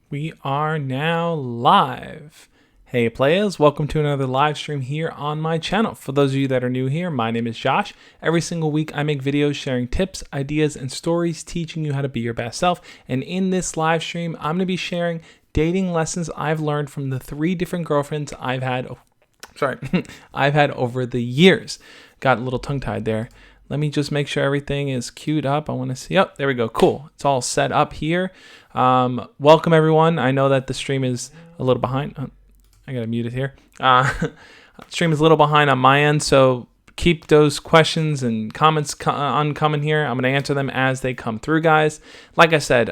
We are now live. Hey players, welcome to another live stream here on my channel. For those of you that are new here, my name is Josh. Every single week I make videos sharing tips, ideas, and stories teaching you how to be your best self. And in this live stream, I'm going to be sharing dating lessons I've learned from the 3 different girlfriends I've had I've had over the years. Got a little tongue-tied there. Let me just make sure everything is queued up. I want to see. Oh, there we go. Cool. It's all set up here. Welcome, everyone. I know that the stream is a little behind. Oh, I got to mute it here. Stream is a little behind on my end, so keep those questions and comments coming here. I'm going to answer them as they come through, guys. Like I said,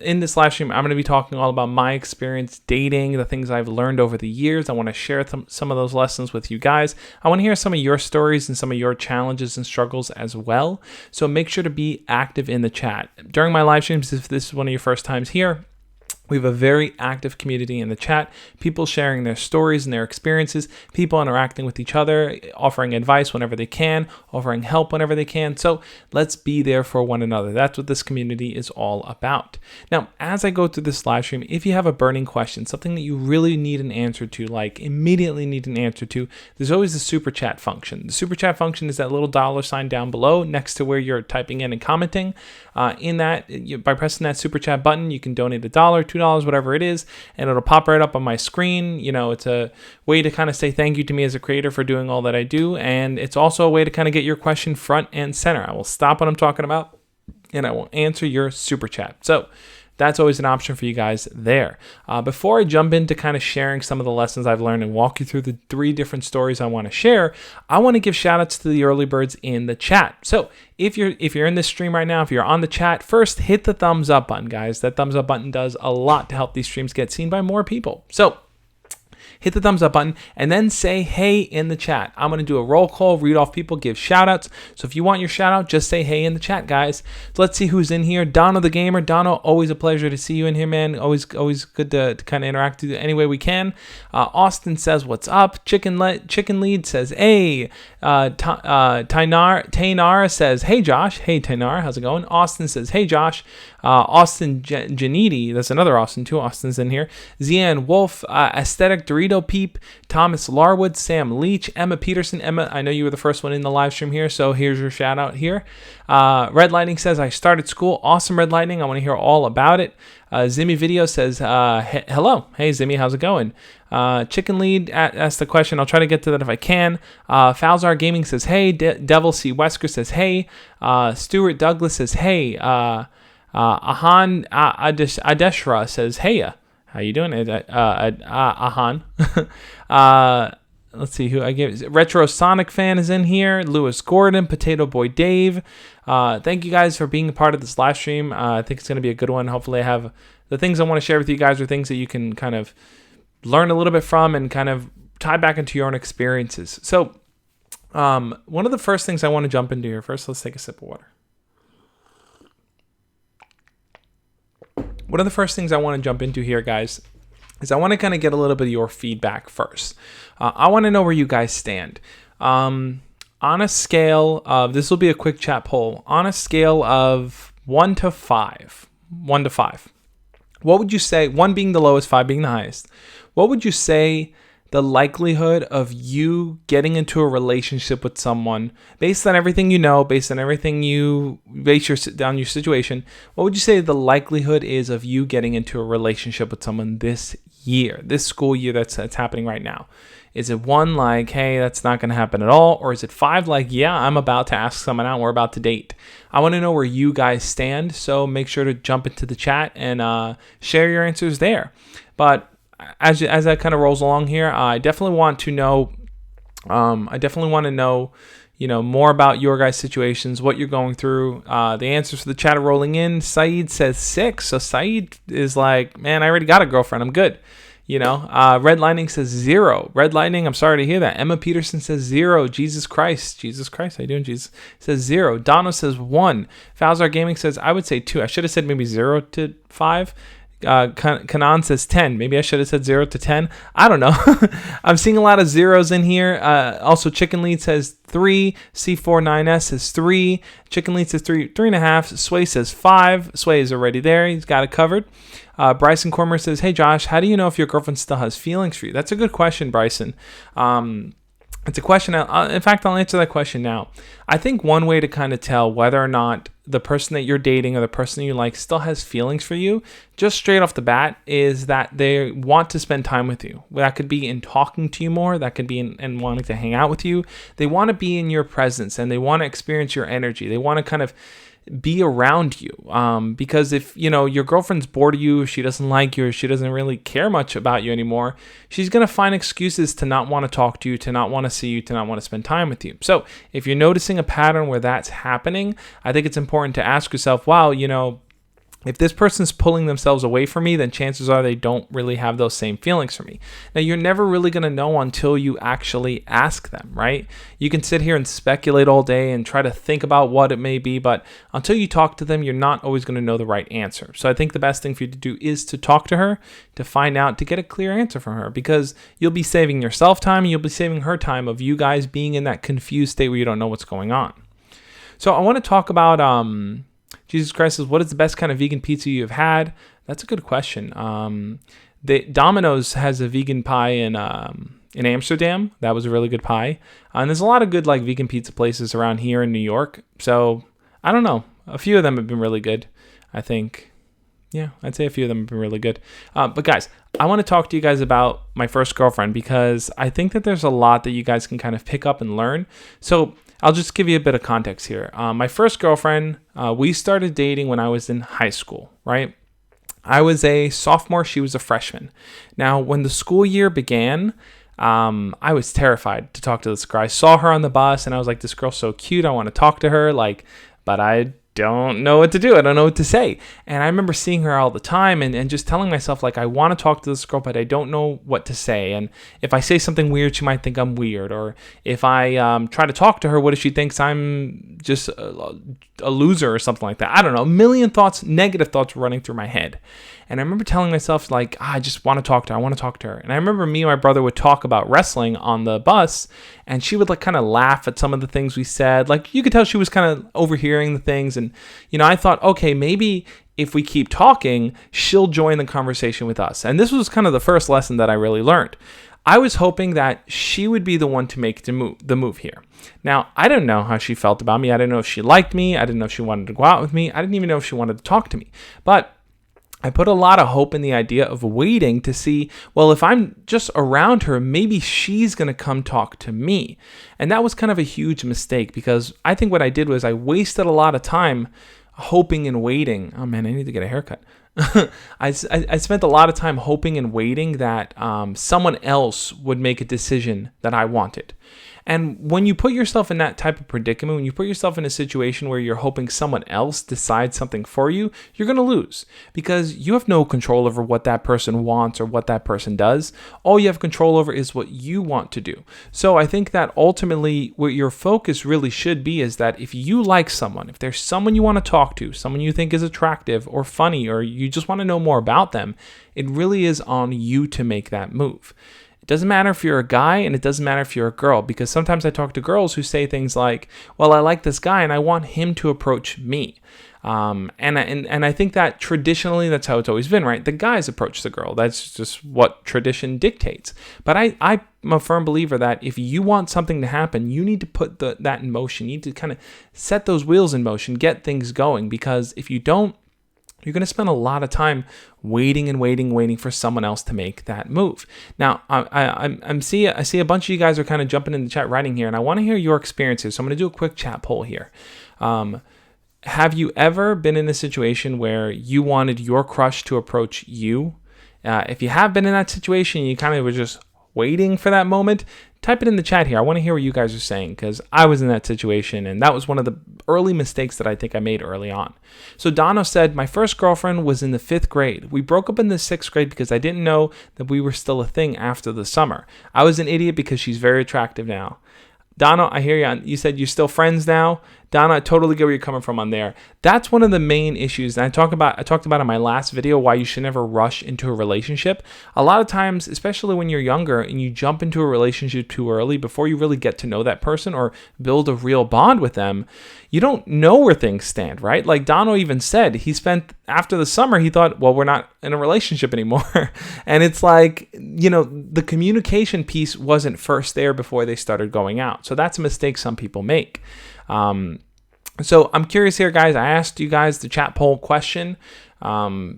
in this live stream, I'm going to be talking all about my experience dating, the things I've learned over the years. I want to share some of those lessons with you guys. I want to hear some of your stories and some of your challenges and struggles as well. So make sure to be active in the chat. During my live streams, if this is one of your first times here, we have a very active community in the chat, people sharing their stories and their experiences, people interacting with each other, offering advice whenever they can, offering help whenever they can. So let's be there for one another. That's what this community is all about. Now, as I go through this live stream, if you have a burning question, something that you really need an answer to, like immediately need an answer to, there's always the super chat function. The super chat function is that little $ down below next to where you're typing in and commenting. By pressing that super chat button, you can donate $1, $2, whatever it is, and it'll pop right up on my screen. You know, it's a way to kind of say thank you to me as a creator for doing all that I do, and it's also a way to kind of get your question front and center. I will stop what I'm talking about, and I will answer your super chat. So that's always an option for you guys there. Before I jump into kind of sharing some of the lessons I've learned and walk you through the 3 different stories I want to share, I want to give shout outs to the early birds in the chat. So if you're in this stream right now, if you're on the chat, first hit the thumbs up button, guys. That thumbs up button does a lot to help these streams get seen by more people. So hit the thumbs up button and then say hey in the chat. I'm going to do a roll call, read off people, give shout outs. So if you want your shout out, just say hey in the chat, guys. So let's see who's in here. Dono the Gamer. Dono, always a pleasure to see you in here, man. Always good to kind of interact with you any way we can. Austin says what's up. Chicken Lead says hey. Tainar says hey Josh. Hey Tainar, how's it going? Austin says hey Josh. Austin Janiti, that's another Austin, 2 Austins in here. Zian Wolf, Aesthetic Dorito Peep, Thomas Larwood, Sam Leach, Emma Peterson. Emma, I know you were the first one in the live stream here, so here's your shout out here. Red Lightning says, I started school. Awesome, Red Lightning. I want to hear all about it. Zimmy Video says, hello. Hey, Zimmy, how's it going? Chicken Lead asked the question. I'll try to get to that if I can. Falzar Gaming says, hey. Devil C. Wesker says, hey. Stuart Douglas says, hey. Ahan Adeshra says, hey. How you doing? Ahan. Let's see who I gave. Retro Sonic Fan is in here. Lewis Gordon, Potato Boy Dave. Thank you guys for being a part of this live stream. I think it's going to be a good one. Hopefully I have the things I want to share with you guys are things that you can kind of learn a little bit from and kind of tie back into your own experiences. So one of the first things I want to jump into here. First, let's take a sip of water. One of the first things I want to jump into here, guys, is I want to kind of get a little bit of your feedback first. I want to know where you guys stand. On a scale of, this will be a quick chat poll, on a scale of 1 to 5, what would you say, 1 being the lowest, 5 being the highest, what would you say the likelihood of you getting into a relationship with someone, based on everything you know, based on everything you base down your situation, what would you say the likelihood is of you getting into a relationship with someone this year, this school year that's happening right now? Is it 1 like, hey, that's not going to happen at all? Or is it 5 like, yeah, I'm about to ask someone out and we're about to date? I want to know where you guys stand, so make sure to jump into the chat and share your answers there. But as that kind of rolls along here, I definitely want to know, more about your guys' situations, what you're going through. The answers for the chat are rolling in. Saeed says 6. So Saeed is like, man, I already got a girlfriend. I'm good. Red Lightning says 0. Red Lightning, I'm sorry to hear that. Emma Peterson says 0. Jesus Christ, how you doing, Jesus? Says 0. Donna says 1. Falzar Gaming says, I would say 2. I should have said maybe 0 to 5. Kanan says 10. Maybe I should have said 0 to 10. I don't know. I'm seeing a lot of zeros in here. Also, Chicken Lead says 3. C49S says 3. Chicken Lead says 3.5. Sway says 5. Sway is already there. He's got it covered. Bryson Cormer says, hey, Josh, how do you know if your girlfriend still has feelings for you? That's a good question, Bryson. It's a question. In fact, I'll answer that question now. I think one way to kind of tell whether or not the person that you're dating or the person you like still has feelings for you, just straight off the bat, is that they want to spend time with you. That could be in talking to you more. That could be in wanting to hang out with you. They want to be in your presence and they want to experience your energy. They want to kind of be around you, because if your girlfriend's bored of you, if she doesn't like you, or she doesn't really care much about you anymore, she's going to find excuses to not want to talk to you, to not want to see you, to not want to spend time with you. So if you're noticing a pattern where that's happening, I think it's important to ask yourself, wow, if this person's pulling themselves away from me, then chances are they don't really have those same feelings for me. Now, you're never really going to know until you actually ask them, right? You can sit here and speculate all day and try to think about what it may be, but until you talk to them, you're not always going to know the right answer. So I think the best thing for you to do is to talk to her, to find out, to get a clear answer from her, because you'll be saving yourself time and you'll be saving her time of you guys being in that confused state where you don't know what's going on. So I want to talk about... Jesus Christ says, what is the best kind of vegan pizza you've had? That's a good question. Domino's has a vegan pie in Amsterdam. That was a really good pie. And there's a lot of good vegan pizza places around here in New York. So I don't know. A few of them have been really good, I think. Yeah, I'd say a few of them have been really good. But guys, I want to talk to you guys about my first girlfriend, because I think that there's a lot that you guys can kind of pick up and learn. So I'll just give you a bit of context here. My first girlfriend, we started dating when I was in high school, right? I was a sophomore, she was a freshman. Now, when the school year began, I was terrified to talk to this girl. I saw her on the bus and I was like, this girl's so cute, I want to talk to her, but I don't know what to do. I don't know what to say. And I remember seeing her all the time and just telling myself, I want to talk to this girl, but I don't know what to say. And if I say something weird, she might think I'm weird. Or if I try to talk to her, what if she thinks I'm just a loser or something like that? I don't know. A million thoughts, negative thoughts running through my head. And I remember telling myself, I just want to talk to her. I want to talk to her. And I remember me and my brother would talk about wrestling on the bus, and she would kind of laugh at some of the things we said. You could tell she was kind of overhearing the things. And, I thought, okay, maybe if we keep talking, she'll join the conversation with us. And this was kind of the first lesson that I really learned. I was hoping that she would be the one to make the move here. Now, I didn't know how she felt about me. I didn't know if she liked me. I didn't know if she wanted to go out with me. I didn't even know if she wanted to talk to me. But I put a lot of hope in the idea of waiting to see, well, if I'm just around her, maybe she's going to come talk to me. And that was kind of a huge mistake, because I think what I did was I wasted a lot of time hoping and waiting. Oh man, I need to get a haircut. I spent a lot of time hoping and waiting that someone else would make a decision that I wanted. And when you put yourself in that type of predicament, when you put yourself in a situation where you're hoping someone else decides something for you, you're going to lose, because you have no control over what that person wants or what that person does. All you have control over is what you want to do. So I think that ultimately what your focus really should be is that if you like someone, if there's someone you want to talk to, someone you think is attractive or funny, or you just want to know more about them, it really is on you to make that move. It doesn't matter if you're a guy, and it doesn't matter if you're a girl, because sometimes I talk to girls who say things like, well, I like this guy and I want him to approach me. And I think that traditionally that's how it's always been, right? The guys approach the girl. That's just what tradition dictates. But I'm a firm believer that if you want something to happen, you need to put that in motion. You need to kind of set those wheels in motion, get things going, because if you don't, you're going to spend a lot of time waiting for someone else to make that move. Now, I see a bunch of you guys are kind of jumping in the chat writing here, and I want to hear your experiences. So I'm going to do a quick chat poll here. Have you ever been in a situation where you wanted your crush to approach you? If you have been in that situation, you kind of were just waiting for that moment, type it in the chat here. I want to hear what you guys are saying, because I was in that situation, and that was one of the early mistakes that I think I made early on. So Donna said, my first girlfriend was in the 5th grade. We broke up in the 6th grade because I didn't know that we were still a thing after the summer. I was an idiot because she's very attractive now. Donna, I hear you. You said you're still friends now. Donna, I totally get where you're coming from on there. That's one of the main issues. And I talked about in my last video why you should never rush into a relationship. A lot of times, especially when you're younger and you jump into a relationship too early, before you really get to know that person or build a real bond with them, you don't know where things stand, right? Like Dono even said, he spent after the summer, he thought, well, we're not in a relationship anymore. And it's like, the communication piece wasn't first there before they started going out. So that's a mistake some people make. So I'm curious here, guys. I asked you guys the chat poll question.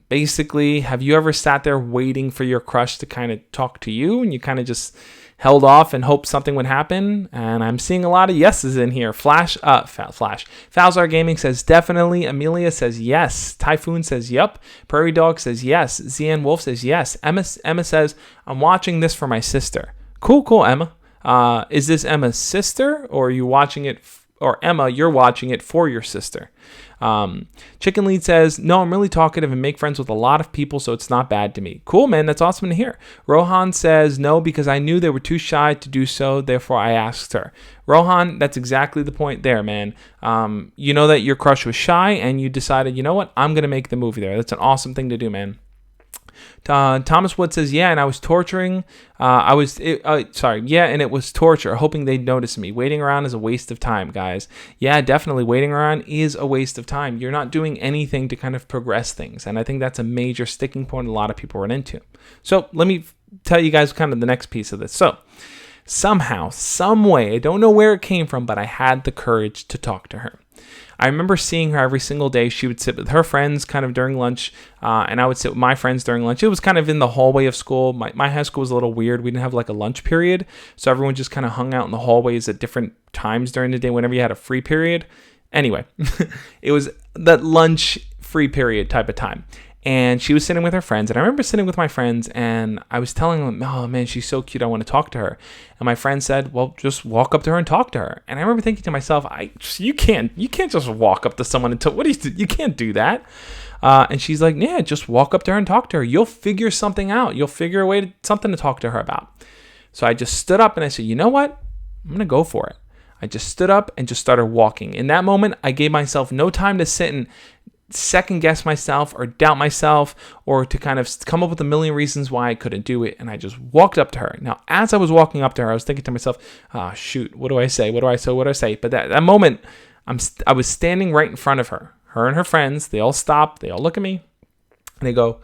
Basically, have you ever sat there waiting for your crush to kind of talk to you and you kind of just held off and hoped something would happen? And I'm seeing a lot of yeses in here. Falzar Gaming says definitely. Amelia says yes. Typhoon says yep. Prairie Dog says yes. Zian Wolf says yes. Emma says, I'm watching this for my sister. Cool, Emma. Is this Emma's sister, or are you watching it or Emma, you're watching it for your sister? Chicken Lead says, no, I'm really talkative and make friends with a lot of people, so it's not bad to me. Cool, man. That's awesome to hear. Rohan says, no, because I knew they were too shy to do so, therefore I asked her. Rohan, that's exactly the point there, man. You know that your crush was shy and you decided, you know what, I'm going to make the movie there. That's an awesome thing to do, man. Thomas Wood says, yeah, and I was torturing. And it was torture, hoping they'd notice me. Waiting around is a waste of time, guys. Yeah, definitely. Waiting around is a waste of time. You're not doing anything to kind of progress things. And I think that's a major sticking point a lot of people run into. So let me tell you guys kind of the next piece of this. So somehow, some way, I don't know where it came from, but I had the courage to talk to her. I remember seeing her every single day. She would sit with her friends kind of during lunch, and I would sit with my friends during lunch. It was kind of in the hallway of school. My high school was a little weird. We didn't have like a lunch period, so everyone just kind of hung out in the hallways at different times during the day whenever you had a free period. Anyway, it was that lunch free period type of time. And she was sitting with her friends. And I remember sitting with my friends and I was telling them, oh man, she's so cute. I want to talk to her. And my friend said, well, just walk up to her and talk to her. And I remember thinking to myself, you can't just walk up to someone and talk. You can't do that. And she's like, yeah, just walk up to her and talk to her. You'll figure something out. You'll figure a way something to talk to her about. So I just stood up and I said, you know what? I'm going to go for it. I just stood up and just started walking. In that moment, I gave myself no time to sit and second guess myself or doubt myself or to kind of come up with a million reasons why I couldn't do it. And I just walked up to her. Now, as I was walking up to her, I was thinking to myself, shoot, what do I say? What do I say? But that moment, I was standing right in front of her and her friends. They all stop. They all look at me and they go,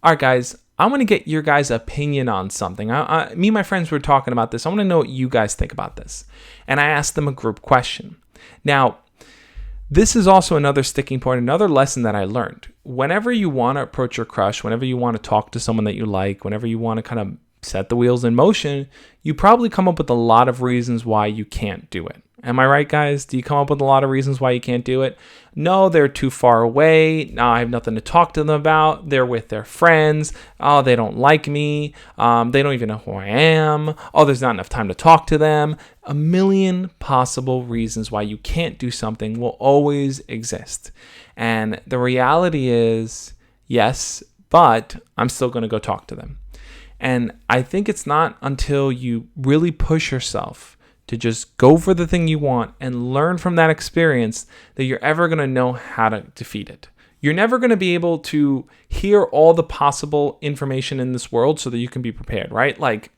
all right, guys, I want to get your guys' opinion on something. Me and my friends were talking about this. I want to know what you guys think about this. And I asked them a group question. Now, this is also another sticking point, another lesson that I learned. Whenever you want to approach your crush, whenever you want to talk to someone that you like, whenever you want to kind of set the wheels in motion, you probably come up with a lot of reasons why you can't do it. Am I right, guys? Do you come up with a lot of reasons why you can't do it? No, they're too far away. No, I have nothing to talk to them about. They're with their friends. Oh, they don't like me. They don't even know who I am. Oh, there's not enough time to talk to them. A million possible reasons why you can't do something will always exist. And the reality is, yes, but I'm still going to go talk to them. And I think it's not until you really push yourself to just go for the thing you want and learn from that experience that you're ever going to know how to defeat it. You're never going to be able to hear all the possible information in this world so that you can be prepared, right? Like,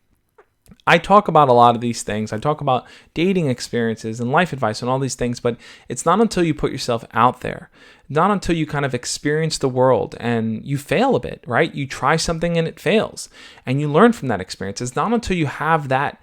I talk about a lot of these things. I talk about dating experiences and life advice and all these things, but it's not until you put yourself out there, not until you kind of experience the world and you fail a bit, right? You try something and it fails and you learn from that experience. It's not until you have that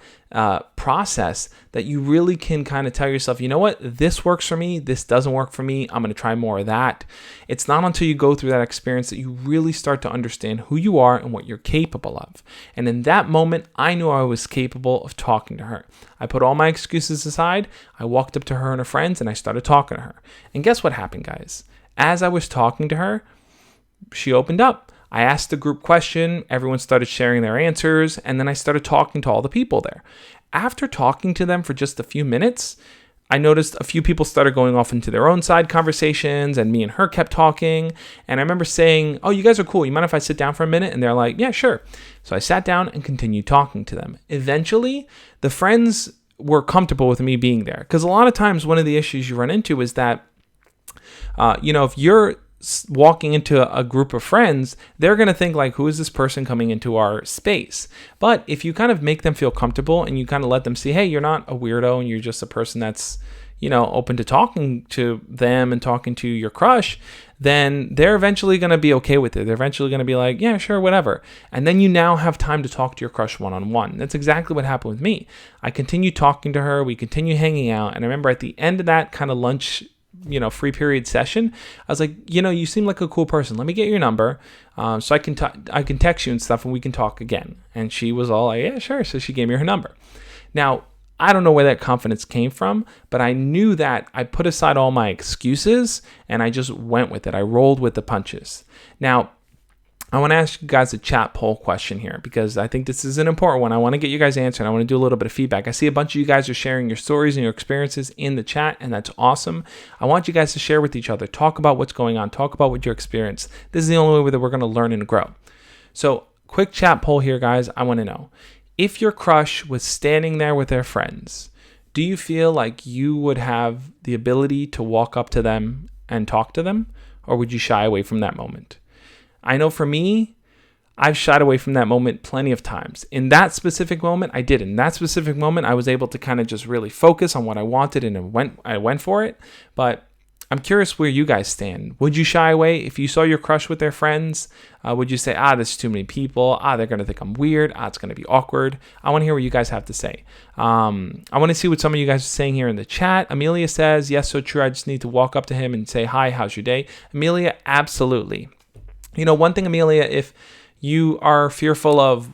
process that you really can kind of tell yourself, you know what, this works for me, this doesn't work for me, I'm going to try more of that. It's not until you go through that experience that you really start to understand who you are and what you're capable of. And in that moment, I knew I was capable of talking to her. I put all my excuses aside, I walked up to her and her friends and I started talking to her. And guess what happened, guys? As I was talking to her, she opened up. I asked the group question, everyone started sharing their answers, and then I started talking to all the people there. After talking to them for just a few minutes, I noticed a few people started going off into their own side conversations, and me and her kept talking. And I remember saying, oh, you guys are cool. You mind if I sit down for a minute? And they're like, yeah, sure. So I sat down and continued talking to them. Eventually, the friends were comfortable with me being there. Because a lot of times one of the issues you run into is that, if you're walking into a group of friends, they're going to think like, who is this person coming into our space? But if you kind of make them feel comfortable and you kind of let them see, hey, you're not a weirdo and you're just a person that's, open to talking to them and talking to your crush, then they're eventually going to be okay with it. They're eventually going to be like, yeah, sure, whatever. And then you now have time to talk to your crush one-on-one. That's exactly what happened with me. I continued talking to her. We continued hanging out. And I remember at the end of that kind of lunch, free period session, I was like, you seem like a cool person. Let me get your number so I can text you and stuff and we can talk again. And she was all like, yeah, sure. So she gave me her number. Now, I don't know where that confidence came from, but I knew that I put aside all my excuses and I just went with it. I rolled with the punches. Now, I want to ask you guys a chat poll question here because I think this is an important one. I want to get you guys answering. I want to do a little bit of feedback. I see a bunch of you guys are sharing your stories and your experiences in the chat, and that's awesome. I want you guys to share with each other. Talk about what's going on. Talk about what your experience. This is the only way that we're going to learn and grow. So, quick chat poll here, guys. I want to know. If your crush was standing there with their friends, do you feel like you would have the ability to walk up to them and talk to them, or would you shy away from that moment? I know for me, I've shied away from that moment plenty of times. In that specific moment, I did. In that specific moment, I was able to kind of just really focus on what I wanted and I went for it. But I'm curious where you guys stand. Would you shy away if you saw your crush with their friends? Would you say, there's too many people. They're going to think I'm weird. It's going to be awkward. I want to hear what you guys have to say. I want to see what some of you guys are saying here in the chat. Amelia says, yes, so true. I just need to walk up to him and say, hi, how's your day? Amelia, absolutely. One thing, Amelia, if you are fearful of,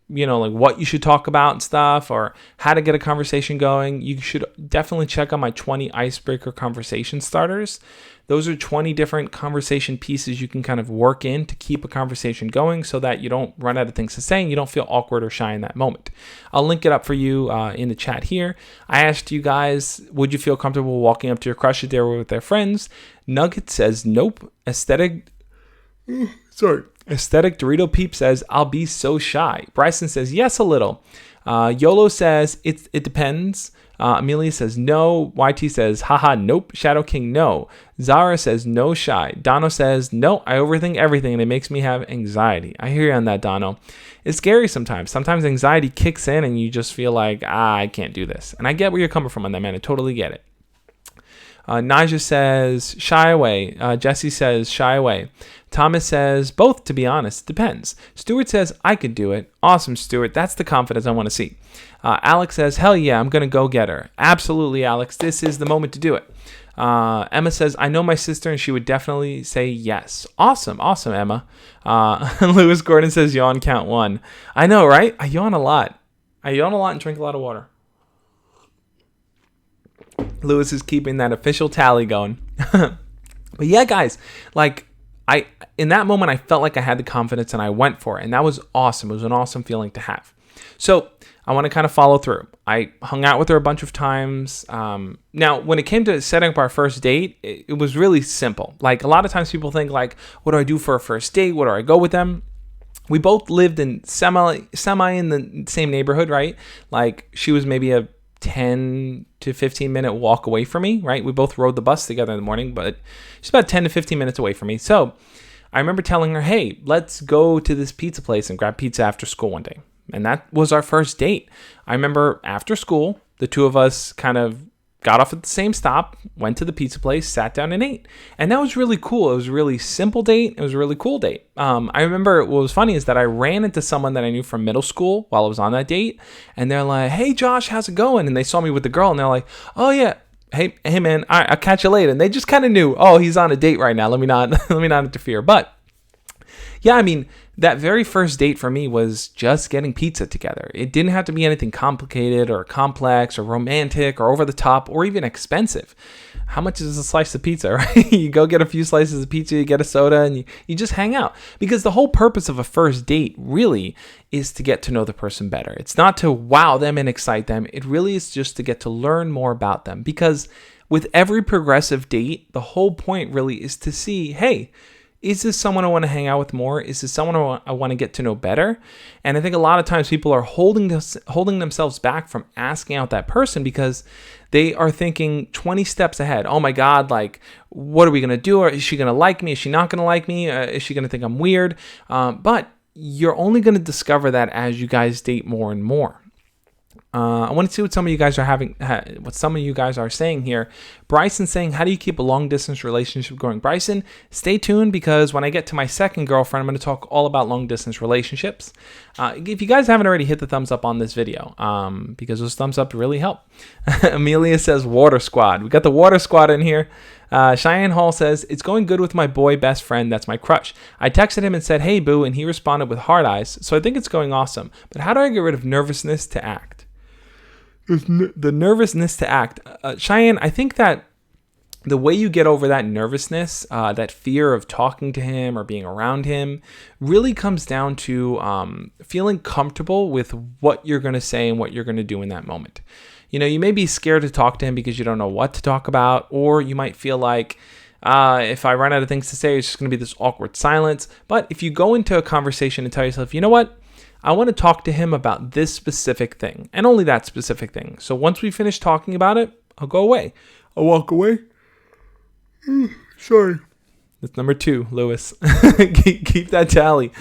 like what you should talk about and stuff or how to get a conversation going, you should definitely check out my 20 icebreaker conversation starters. Those are 20 different conversation pieces you can kind of work in to keep a conversation going so that you don't run out of things to say and you don't feel awkward or shy in that moment. I'll link it up for you in the chat here. I asked you guys, would you feel comfortable walking up to your crush if they were with their friends? Nugget says, nope. Aesthetic Dorito Peep says, I'll be so shy. Bryson says, yes, a little. YOLO says, it depends. Amelia says, no. YT says, haha, nope. Shadow King, no. Zara says, no shy. Dono says, no, I overthink everything and it makes me have anxiety. I hear you on that, Dono. It's scary sometimes. Sometimes anxiety kicks in and you just feel like, I can't do this. And I get where you're coming from on that, man. I totally get it. Naja says, shy away. Jesse says, shy away. Thomas says, both, to be honest. Depends. Stuart says, I could do it. Awesome, Stuart. That's the confidence I want to see. Alex says, hell yeah, I'm going to go get her. Absolutely, Alex. This is the moment to do it. Emma says, I know my sister and she would definitely say yes. Awesome, Emma. Lewis Gordon says, yawn count 1. I know, right? I yawn a lot and drink a lot of water. Lewis is keeping that official tally going. But yeah, guys, in that moment, I felt like I had the confidence and I went for it. And that was awesome. It was an awesome feeling to have. So I want to kind of follow through. I hung out with her a bunch of times. Now, when it came to setting up our first date, it was really simple. Like a lot of times people think like, what do I do for a first date? Where do I go with them? We both lived in semi in the same neighborhood, right? Like she was maybe a 10 to 15 minute walk away from me, right? We both rode the bus together in the morning, but she's about 10 to 15 minutes away from me. So I remember telling her, hey, let's go to this pizza place and grab pizza after school one day. And that was our first date. I remember after school, the two of us kind of got off at the same stop, went to the pizza place, sat down and ate. And that was really cool. It was a really simple date. It was a really cool date. I remember what was funny is that I ran into someone that I knew from middle school while I was on that date. And they're like, hey, Josh, how's it going? And they saw me with the girl and they're like, oh, yeah. Hey, man, all right, I'll catch you later. And they just kind of knew, oh, he's on a date right now. Let me not interfere. But yeah, I mean, that very first date for me was just getting pizza together. It didn't have to be anything complicated or complex or romantic or over the top or even expensive. How much is a slice of pizza, right? You go get a few slices of pizza, you get a soda, and you just hang out. Because the whole purpose of a first date really is to get to know the person better. It's not to wow them and excite them. It really is just to get to learn more about them. Because with every progressive date, the whole point really is to see, hey, is this someone I want to hang out with more? Is this someone I want to get to know better? And I think a lot of times people are holding themselves back from asking out that person because they are thinking 20 steps ahead. Oh my God, like, what are we going to do? Is she going to like me? Is she not going to like me? Is she going to think I'm weird? But you're only going to discover that as you guys date more and more. I want to see what some of you guys are saying here. Bryson saying, how do you keep a long distance relationship going? Bryson, stay tuned, because when I get to my second girlfriend, I'm going to talk all about long distance relationships. If you guys haven't already, hit the thumbs up on this video, because those thumbs up really help. Amelia says, water squad. We got the water squad in here. Cheyenne Hall says, it's going good with my boy best friend. That's my crush. I texted him and said, hey boo, and he responded with hard eyes. So I think it's going awesome. But how do I get rid of nervousness to act? The nervousness to act. Cheyenne, I think that the way you get over that nervousness, that fear of talking to him or being around him, really comes down to feeling comfortable with what you're going to say and what you're going to do in that moment. You know, you may be scared to talk to him because you don't know what to talk about, or you might feel like, if I run out of things to say, it's just going to be this awkward silence. But if you go into a conversation and tell yourself, you know what? I want to talk to him about this specific thing, and only that specific thing. So once we finish talking about it, I'll go away. I'll walk away. Sorry. That's number 2, Lewis. keep that tally.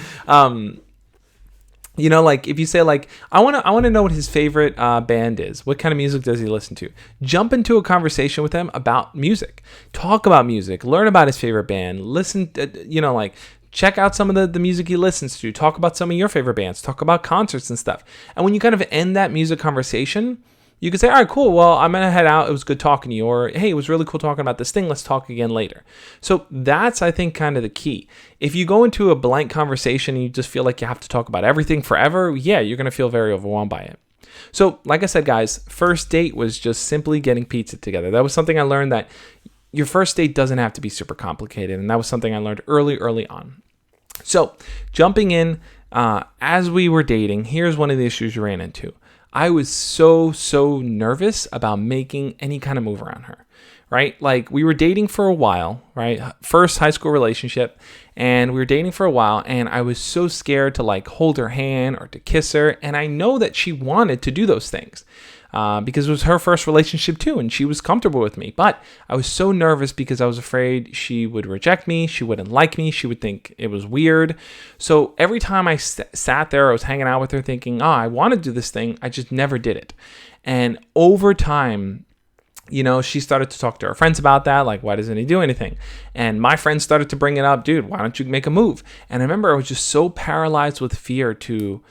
You know, like if you say like, I want to know what his favorite band is. What kind of music does he listen to? Jump into a conversation with him about music. Talk about music. Learn about his favorite band. Listen, check out some of the music he listens to. Talk about some of your favorite bands. Talk about concerts and stuff. And when you kind of end that music conversation, you can say, all right, cool. Well, I'm going to head out. It was good talking to you. Or, hey, it was really cool talking about this thing. Let's talk again later. So that's, I think, kind of the key. If you go into a blank conversation and you just feel like you have to talk about everything forever, yeah, you're going to feel very overwhelmed by it. So like I said, guys, first date was just simply getting pizza together. That was something I learned, that your first date doesn't have to be super complicated. And that was something I learned early on. So jumping in, as we were dating, here's one of the issues you ran into. I was so nervous about making any kind of move around her, right? Like, we were dating for a while, right? First high school relationship, and we were dating for a while, and I was so scared to like hold her hand or to kiss her. And I know that she wanted to do those things. Because it was her first relationship too, and she was comfortable with me. But I was so nervous because I was afraid she would reject me, she wouldn't like me, she would think it was weird. So every time I sat there, I was hanging out with her thinking, I want to do this thing, I just never did it. And over time, you know, she started to talk to her friends about that, like, why doesn't he do anything? And my friends started to bring it up, dude, why don't you make a move? And I remember I was just so paralyzed with fear to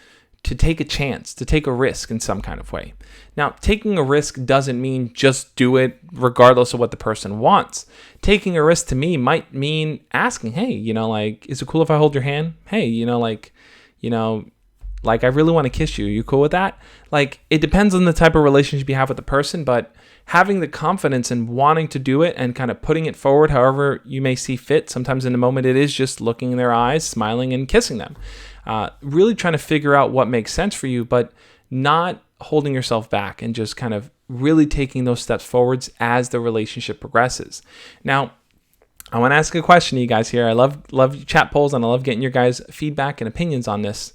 take a chance, to take a risk in some kind of way. Now, taking a risk doesn't mean just do it regardless of what the person wants. Taking a risk to me might mean asking, hey, you know, like, is it cool if I hold your hand? Hey, I really want to kiss you. You cool with that? Like, it depends on the type of relationship you have with the person, but having the confidence and wanting to do it and kind of putting it forward however you may see fit. Sometimes in the moment it is just looking in their eyes, smiling, and kissing them. Really trying to figure out what makes sense for you, but not holding yourself back, and just kind of really taking those steps forwards as the relationship progresses. Now, I want to ask a question to you guys here. I love chat polls, and I love getting your guys' feedback and opinions on this.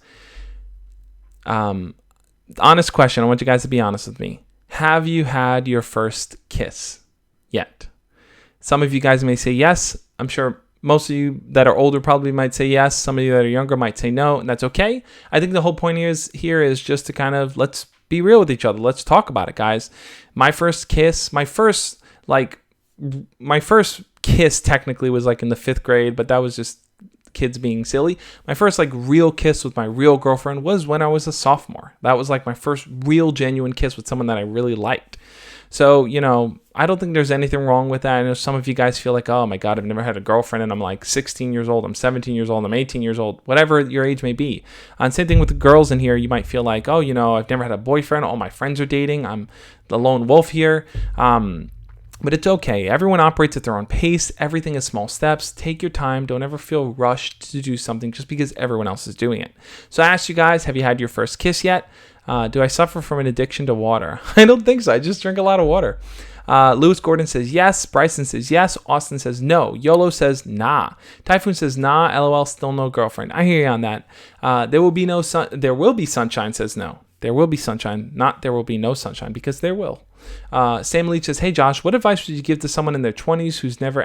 Honest question. I want you guys to be honest with me. Have you had your first kiss yet? Some of you guys may say yes. I'm sure most of you that are older probably might say yes. Some of you that are younger might say no, and that's okay. I think the whole point here is just to kind of, let's be real with each other. Let's talk about it, guys. My first kiss technically was like in the 5th grade, but that was just kids being silly. My first like real kiss with my real girlfriend was when I was a sophomore. That was like my first real genuine kiss with someone that I really liked. So, you know, I don't think there's anything wrong with that. I know some of you guys feel like, oh my God, I've never had a girlfriend, and I'm like 16 years old, I'm 17 years old, I'm 18 years old, whatever your age may be. And same thing with the girls in here. You might feel like, oh, you know, I've never had a boyfriend, all my friends are dating, I'm the lone wolf here. But it's okay. Everyone operates at their own pace. Everything is small steps. Take your time. Don't ever feel rushed to do something just because everyone else is doing it. So I asked you guys, have you had your first kiss yet? Do I suffer from an addiction to water? I don't think so. I just drink a lot of water. Lewis Gordon says yes. Bryson says yes. Austin says no. YOLO says nah. Typhoon says nah. LOL, still no girlfriend. I hear you on that. There will be no sun. There will be sunshine says no. There will be sunshine, not there will be no sunshine, because there will. Sam Leach says, hey Josh, what advice would you give to someone in their 20s who's never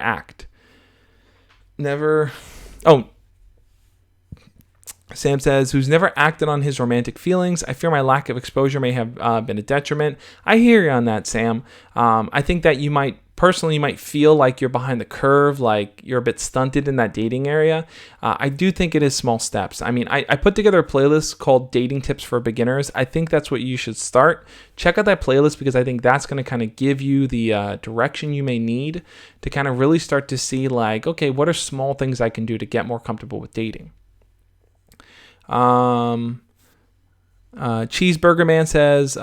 Sam says, who's never acted on his romantic feelings. I fear my lack of exposure may have been a detriment. I hear you on that, Sam. I think that you might feel like you're behind the curve, like you're a bit stunted in that dating area. I do think it is small steps. I mean, I put together a playlist called Dating Tips for Beginners. I think that's what you should start. Check out that playlist because I think that's going to kind of give you the direction you may need to kind of really start to see like, okay, what are small things I can do to get more comfortable with dating? Cheeseburger Man says,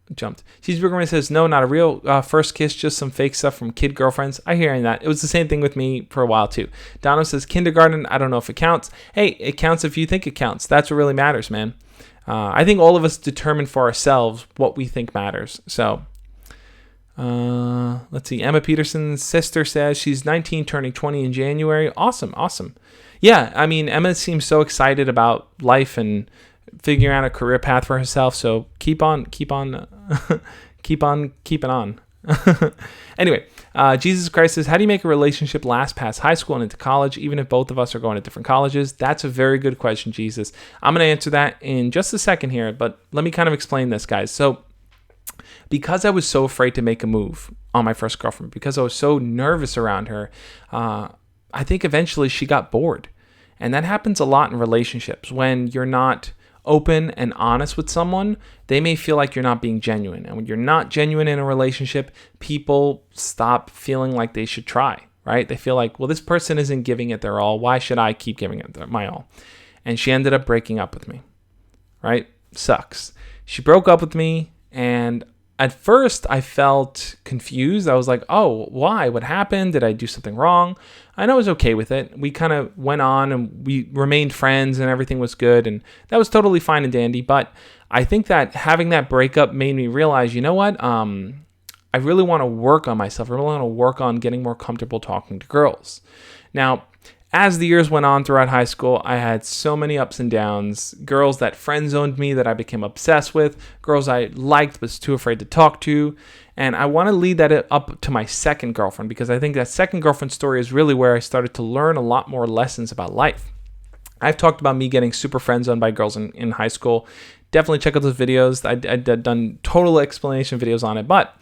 Cheeseburger Man says, no, not a real first kiss, just some fake stuff from kid girlfriends. I hear that. It was the same thing with me for a while too. Dono says, kindergarten, I don't know if it counts. Hey, it counts if you think it counts. That's what really matters, man. I think all of us determine for ourselves what we think matters. So, let's see. Emma Peterson's sister says she's 19, turning 20 in January. Awesome. Yeah, I mean, Emma seems so excited about life and figuring out a career path for herself. So keep on keeping on. Anyway, Jesus Christ says, how do you make a relationship last past high school and into college, even if both of us are going to different colleges? That's a very good question, Jesus. I'm going to answer that in just a second here, but let me kind of explain this, guys. So because I was so afraid to make a move on my first girlfriend, because I was so nervous around her, I think eventually she got bored. And that happens a lot in relationships. When you're not open and honest with someone, they may feel like you're not being genuine. And when you're not genuine in a relationship, people stop feeling like they should try, right? They feel like, well, this person isn't giving it their all. Why should I keep giving it my all? And she ended up breaking up with me, right? Sucks. She broke up with me, and at first, I felt confused. I was like, oh, why? What happened? Did I do something wrong? And I was okay with it. We kind of went on and we remained friends and everything was good. And that was totally fine and dandy. But I think that having that breakup made me realize, you know what? I really want to work on myself. I really want to work on getting more comfortable talking to girls. Now, as the years went on throughout high school, I had so many ups and downs. Girls that friend-zoned me that I became obsessed with. Girls I liked but was too afraid to talk to. And I want to lead that up to my second girlfriend because I think that second girlfriend story is really where I started to learn a lot more lessons about life. I've talked about me getting super friend-zoned by girls in high school. Definitely check out those videos. I've done total explanation videos on it. But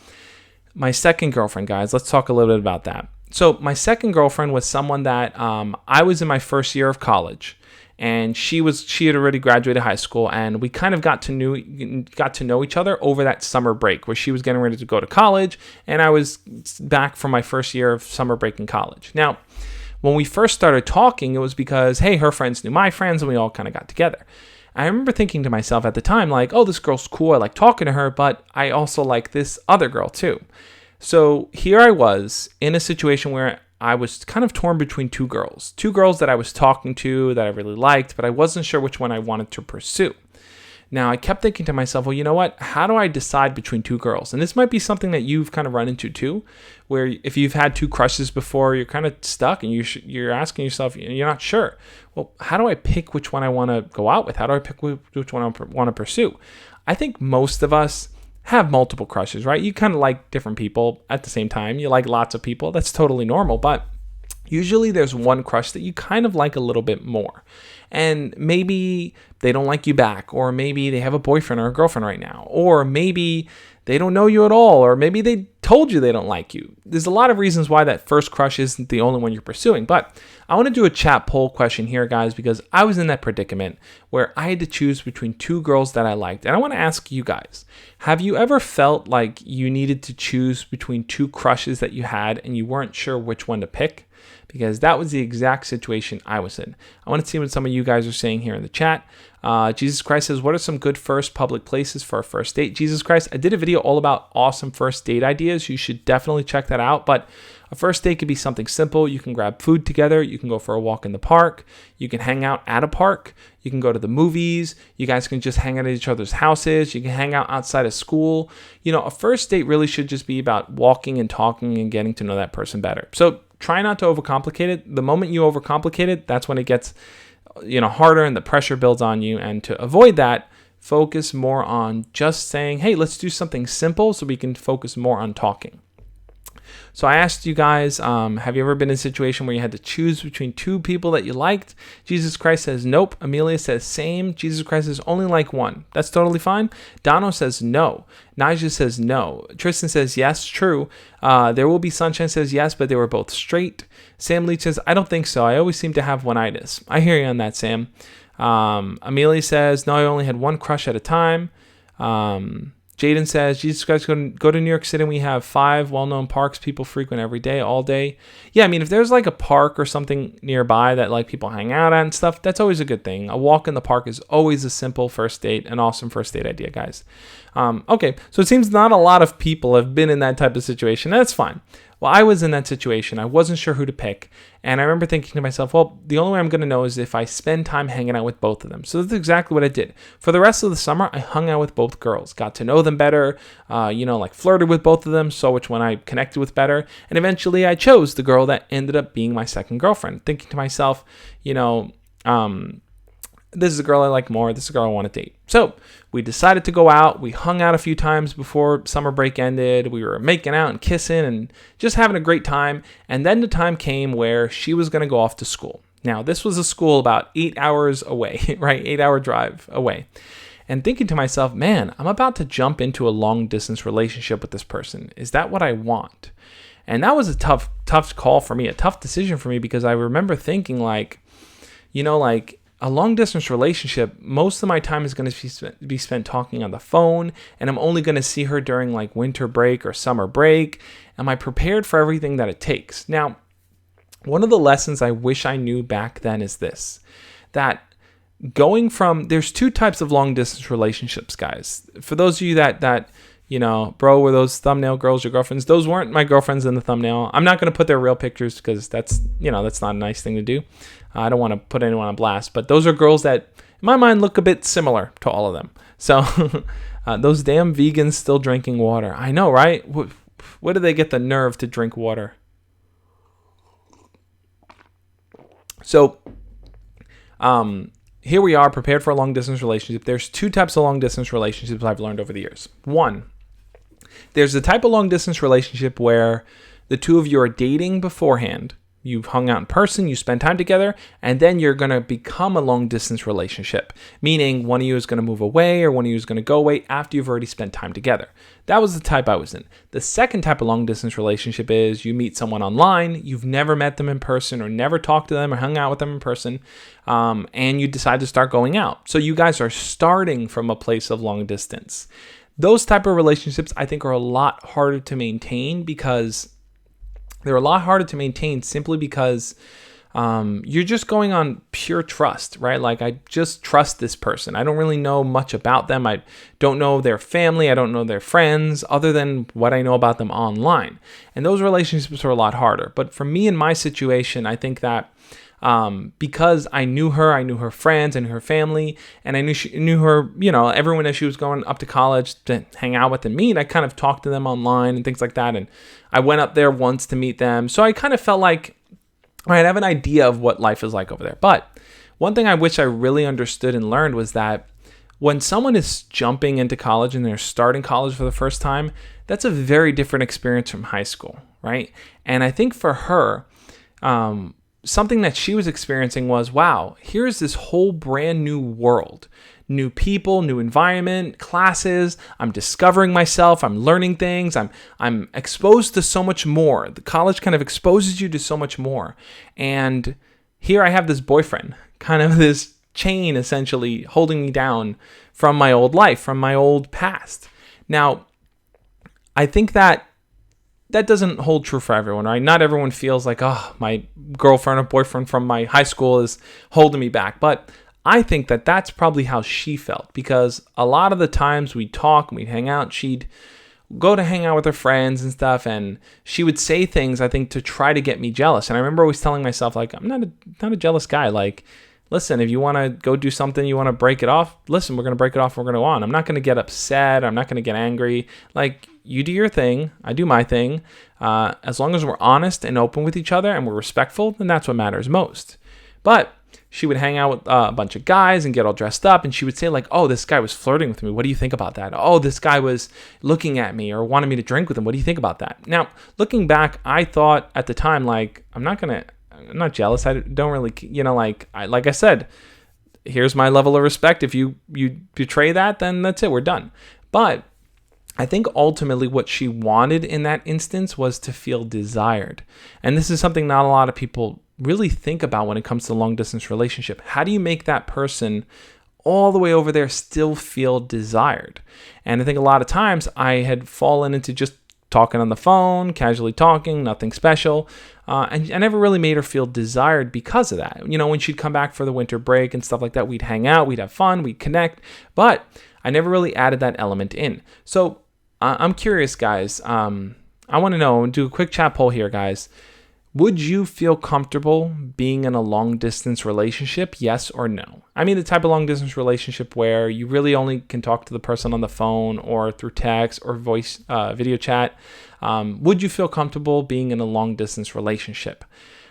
my second girlfriend, guys, let's talk a little bit about that. So my second girlfriend was someone that I was in my first year of college, and she had already graduated high school, and we kind of got to know each other over that summer break where she was getting ready to go to college, and I was back from my first year of summer break in college. Now, when we first started talking, it was because, hey, her friends knew my friends, and we all kind of got together. I remember thinking to myself at the time, like, oh, this girl's cool. I like talking to her, but I also like this other girl too. So here I was in a situation where I was kind of torn between two girls that I was talking to that I really liked, but I wasn't sure which one I wanted to pursue. Now, I kept thinking to myself, well, you know what? How do I decide between two girls? And this might be something that you've kind of run into too, where if you've had two crushes before, you're kind of stuck and you're asking yourself, you're not sure. Well, how do I pick which one I want to go out with? How do I pick which one I want to pursue? I think most of us have multiple crushes, right? You kind of like different people at the same time. You like lots of people. That's totally normal. But usually there's one crush that you kind of like a little bit more. And maybe they don't like you back, or maybe they have a boyfriend or a girlfriend right now, or maybe they don't know you at all, or maybe they told you they don't like you. There's a lot of reasons why that first crush isn't the only one you're pursuing. But I want to do a chat poll question here, guys, because I was in that predicament where I had to choose between two girls that I liked. And I want to ask you guys, have you ever felt like you needed to choose between two crushes that you had and you weren't sure which one to pick? because that was the exact situation I was in. I want to see what some of you guys are saying here in the chat. Jesus Christ says, what are some good first public places for a first date? Jesus Christ, I did a video all about awesome first date ideas. You should definitely check that out. But a first date could be something simple. You can grab food together. You can go for a walk in the park. You can hang out at a park. You can go to the movies. You guys can just hang out at each other's houses. You can hang out outside of school. A first date really should just be about walking and talking and getting to know that person better. So try not to overcomplicate it. The moment you overcomplicate it, that's when it gets harder and the pressure builds on you. And to avoid that, focus more on just saying, hey, let's do something simple so we can focus more on talking. So I asked you guys, have you ever been in a situation where you had to choose between two people that you liked? Jesus Christ says nope. Amelia says same. Jesus Christ says only like one. That's totally fine. Dono says no. Nigel says no. Tristan says yes, true. There Will Be Sunshine says yes, but they were both straight. Sam Leach says, I don't think so. I always seem to have one-itis. I hear you on that, Sam. Amelia says, no, I only had one crush at a time. Jaden says, Jesus Christ, go to New York City and we have 5 well-known parks people frequent every day, all day. Yeah, I mean, if there's like a park or something nearby that like people hang out at and stuff, that's always a good thing. A walk in the park is always a simple first date, an awesome first date idea, guys. Okay, so it seems not a lot of people have been in that type of situation. That's fine. Well, I was in that situation. I wasn't sure who to pick. And I remember thinking to myself, well, the only way I'm going to know is if I spend time hanging out with both of them. So that's exactly what I did. For the rest of the summer, I hung out with both girls, got to know them better, flirted with both of them, saw which one I connected with better. And eventually I chose the girl that ended up being my second girlfriend, thinking to myself, this is a girl I like more. This is a girl I want to date. So we decided to go out. We hung out a few times before summer break ended. We were making out and kissing and just having a great time. And then the time came where she was going to go off to school. Now, this was a school about 8 hours away, right? 8-hour drive away. And thinking to myself, man, I'm about to jump into a long distance relationship with this person. Is that what I want? And that was a tough call for me, a tough decision for me, because I remember thinking a long-distance relationship, most of my time is going to be spent talking on the phone, and I'm only going to see her during like winter break or summer break. Am I prepared for everything that it takes? Now, one of the lessons I wish I knew back then is this, that there's 2 types of long-distance relationships, guys. For those of you that bro, were those thumbnail girls your girlfriends? Those weren't my girlfriends in the thumbnail. I'm not going to put their real pictures because that's not a nice thing to do. I don't want to put anyone on blast, but those are girls that, in my mind, look a bit similar to all of them. So those damn vegans still drinking water. I know, right? Where do they get the nerve to drink water? So here we are, prepared for a long-distance relationship. There's 2 types of long-distance relationships I've learned over the years. One, there's the type of long-distance relationship where the 2 of you are dating beforehand. You've hung out in person, you spend time together, and then you're going to become a long-distance relationship, meaning one of you is going to move away or one of you is going to go away after you've already spent time together. That was the type I was in. The second type of long-distance relationship is you meet someone online, you've never met them in person or never talked to them or hung out with them in person, and you decide to start going out. So you guys are starting from a place of long distance. Those type of relationships, I think, are a lot harder to maintain because simply because you're just going on pure trust, right? Like, I just trust this person. I don't really know much about them. I don't know their family. I don't know their friends other than what I know about them online. And those relationships are a lot harder. But for me in my situation, I think that because I knew her friends, I knew her family, and I knew her, everyone as she was going up to college to hang out with and meet, I kind of talked to them online and things like that. And I went up there once to meet them. So I kind of felt like I have an idea of what life is like over there. But one thing I wish I really understood and learned was that when someone is jumping into college and they're starting college for the first time, that's a very different experience from high school, right? And I think for her, something that she was experiencing was, wow, here's this whole brand new world, new people, new environment, classes. I'm discovering myself. I'm learning things. I'm exposed to so much more. The college kind of exposes you to so much more. And here I have this boyfriend, kind of this chain essentially holding me down from my old life, from my old past. Now, I think that that doesn't hold true for everyone, right? Not everyone feels like, oh, my girlfriend or boyfriend from my high school is holding me back. But I think that that's probably how she felt, because a lot of the times we'd talk and we'd hang out, she'd go to hang out with her friends and stuff, and she would say things, I think, to try to get me jealous. And I remember always telling myself, like, I'm not a jealous guy. Like, listen, if you want to go do something, you want to break it off, listen, we're going to break it off, we're going to go on. I'm not going to get upset, I'm not going to get angry. Like, you do your thing, I do my thing. As long as we're honest and open with each other and we're respectful, then that's what matters most. But she would hang out with a bunch of guys and get all dressed up, and she would say, like, oh, this guy was flirting with me. What do you think about that? Oh, this guy was looking at me or wanted me to drink with him. What do you think about that? Now, looking back, I thought at the time, like, I'm not jealous. I don't really, like I said, here's my level of respect. If you betray that, then that's it. We're done. But I think ultimately what she wanted in that instance was to feel desired. And this is something not a lot of people really think about when it comes to a long distance relationship. How do you make that person all the way over there still feel desired? And I think a lot of times I had fallen into just talking on the phone, casually talking, nothing special. And I never really made her feel desired because of that. When she'd come back for the winter break and stuff like that, we'd hang out, we'd have fun, we'd connect, but I never really added that element in. So I'm curious, guys. I want to know, do a quick chat poll here, guys. Would you feel comfortable being in a long distance relationship? Yes or no? I mean, the type of long distance relationship where you really only can talk to the person on the phone or through text or voice video chat. Would you feel comfortable being in a long distance relationship?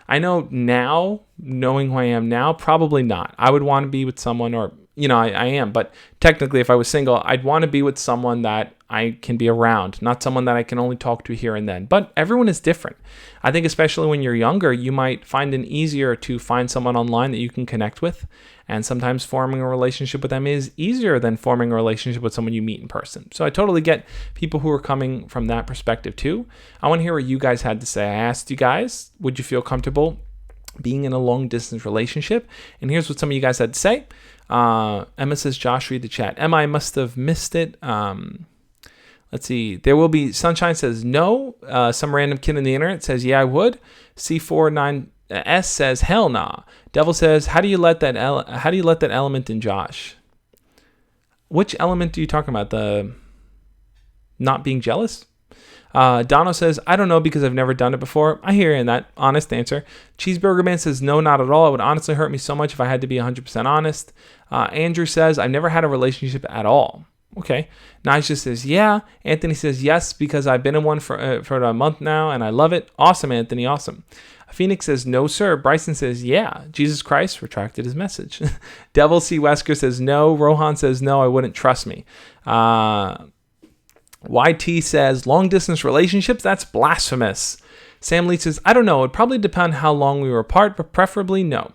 I know now, knowing who I am now, probably not. I would want to be with someone, or I am, but technically if I was single, I'd want to be with someone that I can be around, not someone that I can only talk to here and then. But everyone is different. I think especially when you're younger, you might find it easier to find someone online that you can connect with. And sometimes forming a relationship with them is easier than forming a relationship with someone you meet in person. So I totally get people who are coming from that perspective too. I want to hear what you guys had to say. I asked you guys, would you feel comfortable being in a long distance relationship? And here's what some of you guys had to say. Emma says, Josh, read the chat. Emma, I must have missed it. Let's see. There will be Sunshine says no. Some random kid on the internet says, yeah, I would. C49S says, hell nah. Devil says, how do you let that element in, Josh? Which element are you talking about? The not being jealous? Dono says, I don't know because I've never done it before. I hear you in that honest answer. Cheeseburger Man says, no, not at all. It would honestly hurt me so much if I had to be 100% honest. Andrew says, I've never had a relationship at all. Okay. Nigel says, yeah. Anthony says, yes, because I've been in one for a month now and I love it. Awesome, Anthony. Awesome. Phoenix says, no, sir. Bryson says, yeah. Jesus Christ retracted his message. Devil C. Wesker says, no. Rohan says, no, I wouldn't. Trust me. YT says, long distance relationships? That's blasphemous. Sam Lee says, I don't know. It'd probably depend how long we were apart, but preferably no.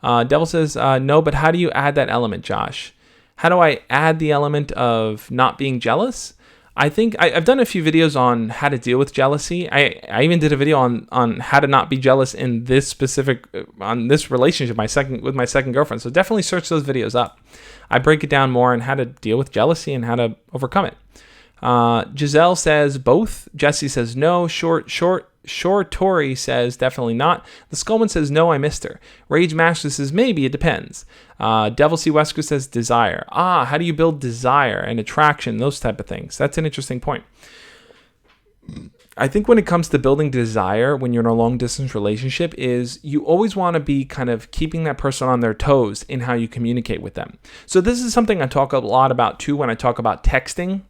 Devil says, no, but how do you add that element, Josh? How do I add the element of not being jealous? I think I've done a few videos on how to deal with jealousy. I even did a video on how to not be jealous in this specific, on this relationship, with my second girlfriend. So definitely search those videos up. I break it down more on how to deal with jealousy and how to overcome it. Giselle says both. Jesse says no. Tori says definitely not. The Skullman says no, I missed her. Rage Master says maybe, it depends. Devil C. Wesker says desire. How do you build desire and attraction, those type of things? That's an interesting point. I think when it comes to building desire when you're in a long distance relationship is you always want to be kind of keeping that person on their toes in how you communicate with them. So this is something I talk a lot about too when I talk about texting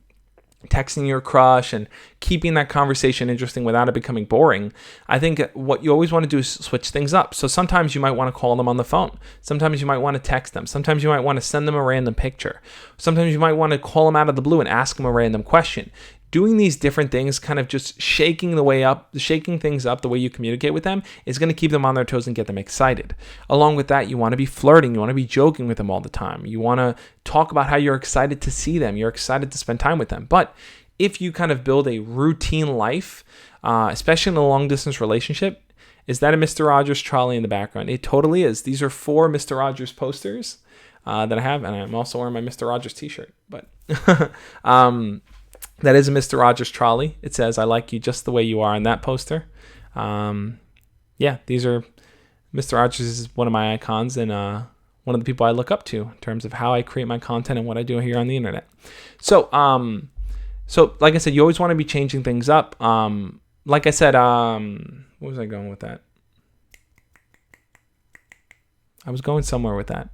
your crush and keeping that conversation interesting without it becoming boring. I think what you always want to do is switch things up. So sometimes you might want to call them on the phone. Sometimes you might want to text them. Sometimes you might want to send them a random picture. Sometimes you might want to call them out of the blue and ask them a random question. Doing these different things, kind of just shaking things up the way you communicate with them is going to keep them on their toes and get them excited. Along with that, you want to be flirting. You want to be joking with them all the time. You want to talk about how you're excited to see them. You're excited to spend time with them. But if you kind of build a routine life, especially in a long distance relationship, is that a Mr. Rogers trolley in the background? It totally is. These are 4 Mr. Rogers posters that I have, and I'm also wearing my Mr. Rogers t-shirt. But That is a Mr. Rogers trolley. It says, "I like you just the way you are" on that poster. Yeah, these are Mr. Rogers is one of my icons and one of the people I look up to in terms of how I create my content and what I do here on the internet. So, like I said, you always want to be changing things up. Like I said, what was I going with that? I was going somewhere with that.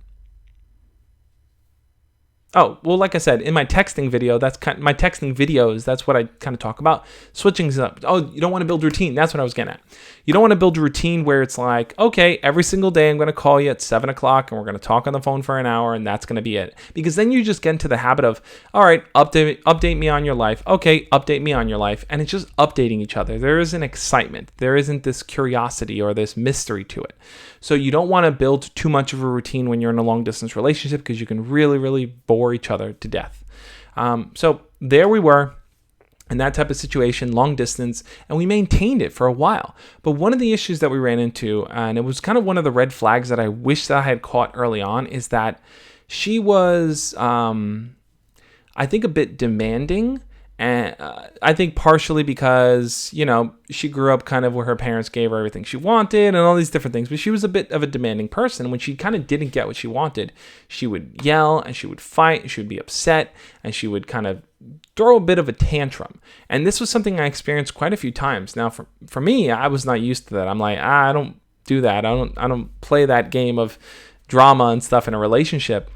Oh, well, like I said, in my texting video, my texting videos, that's what I kind of talk about. Switching things up. Oh, you don't want to build routine. That's what I was getting at. You don't want to build a routine where it's like, okay, every single day I'm going to call you at 7 o'clock and we're going to talk on the phone for an hour and that's going to be it. Because then you just get into the habit of, all right, update me on your life. Okay, update me on your life. And it's just updating each other. There isn't excitement. There isn't this curiosity or this mystery to it. So you don't want to build too much of a routine when you're in a long distance relationship because you can really, really bore each other to death. So there we were in that type of situation, long distance, and we maintained it for a while. But one of the issues that we ran into, and it was kind of one of the red flags that I wish that I had caught early on, is that she was, I think, a bit demanding. And I think partially because, she grew up kind of where her parents gave her everything she wanted and all these different things. But she was a bit of a demanding person. When she kind of didn't get what she wanted, she would yell and she would fight and she would be upset and she would kind of throw a bit of a tantrum. And this was something I experienced quite a few times. Now, for me, I was not used to that. I'm like, I don't do that. I don't play that game of drama and stuff in a relationship.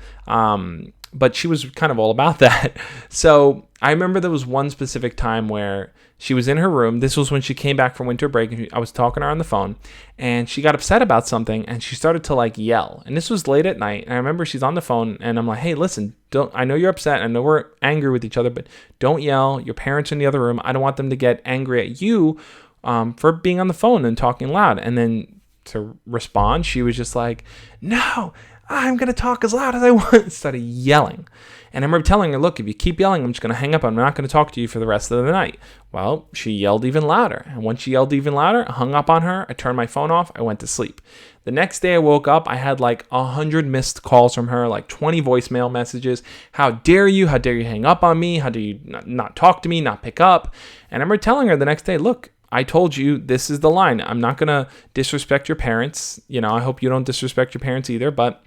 But she was kind of all about that. So I remember there was one specific time where she was in her room. This was when she came back from winter break. And I was talking to her on the phone and she got upset about something and she started to yell. And this was late at night. And I remember she's on the phone and I'm like, hey, listen, I know you're upset. I know we're angry with each other, but don't yell. Your parents are in the other room. I don't want them to get angry at you for being on the phone and talking loud. And then to respond, she was just like, no, I'm going to talk as loud as I want. Started yelling. And I remember telling her, look, if you keep yelling, I'm just going to hang up. I'm not going to talk to you for the rest of the night. Well, she yelled even louder. And once she yelled even louder, I hung up on her. I turned my phone off. I went to sleep. The next day I woke up. I had 100 missed calls from her, 20 voicemail messages. How dare you? How dare you hang up on me? How do you not talk to me, not pick up? And I remember telling her the next day, look, I told you this is the line. I'm not going to disrespect your parents. I hope you don't disrespect your parents either, but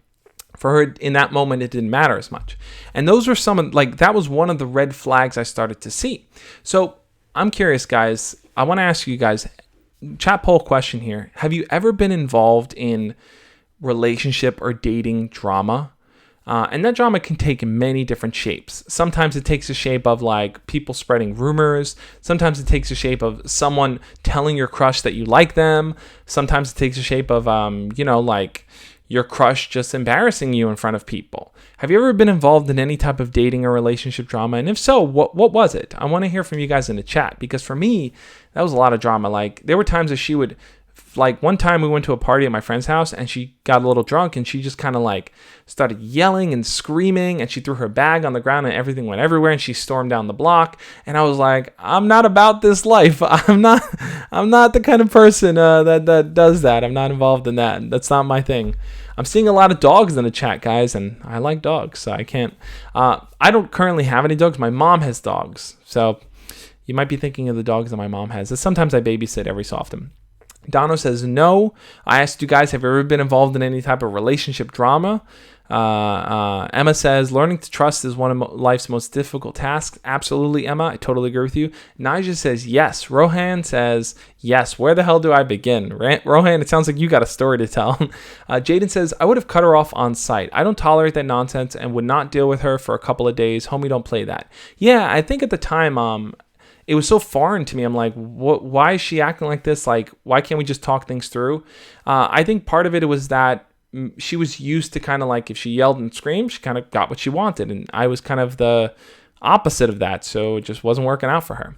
for her, in that moment, it didn't matter as much. And those were that was one of the red flags I started to see. So I'm curious, guys. I want to ask you guys, chat poll question here. Have you ever been involved in relationship or dating drama? And that drama can take many different shapes. Sometimes it takes the shape of people spreading rumors. Sometimes it takes the shape of someone telling your crush that you like them. Sometimes it takes the shape of, your crush just embarrassing you in front of people. Have you ever been involved in any type of dating or relationship drama? And if so, what was it? I want to hear from you guys in the chat, because for me, that was a lot of drama. There were times that she would, one time we went to a party at my friend's house and she got a little drunk and she just kind of started yelling and screaming and she threw her bag on the ground and everything went everywhere and she stormed down the block. And I was like, I'm not about this life. I'm not the kind of person that does that. I'm not involved in that. That's not my thing. I'm seeing a lot of dogs in the chat, guys, and I like dogs, so I can't. I don't currently have any dogs. My mom has dogs, so you might be thinking of the dogs that my mom has. Sometimes I babysit every so often. Dono says, no. I asked you guys, have you ever been involved in any type of relationship drama? Emma says, learning to trust is one of life's most difficult tasks. Absolutely, Emma. I totally agree with you. Nija says, yes. Rohan says, yes. Where the hell do I begin? Rohan, it sounds like you got a story to tell. Jaden says, I would have cut her off on sight. I don't tolerate that nonsense and would not deal with her for a couple of days. Homie, don't play that. Yeah, I think at the time, it was so foreign to me. I'm like, why is she acting like this? Why can't we just talk things through? I think part of it was that she was used to kind of if she yelled and screamed, she kind of got what she wanted. And I was kind of the opposite of that. So it just wasn't working out for her.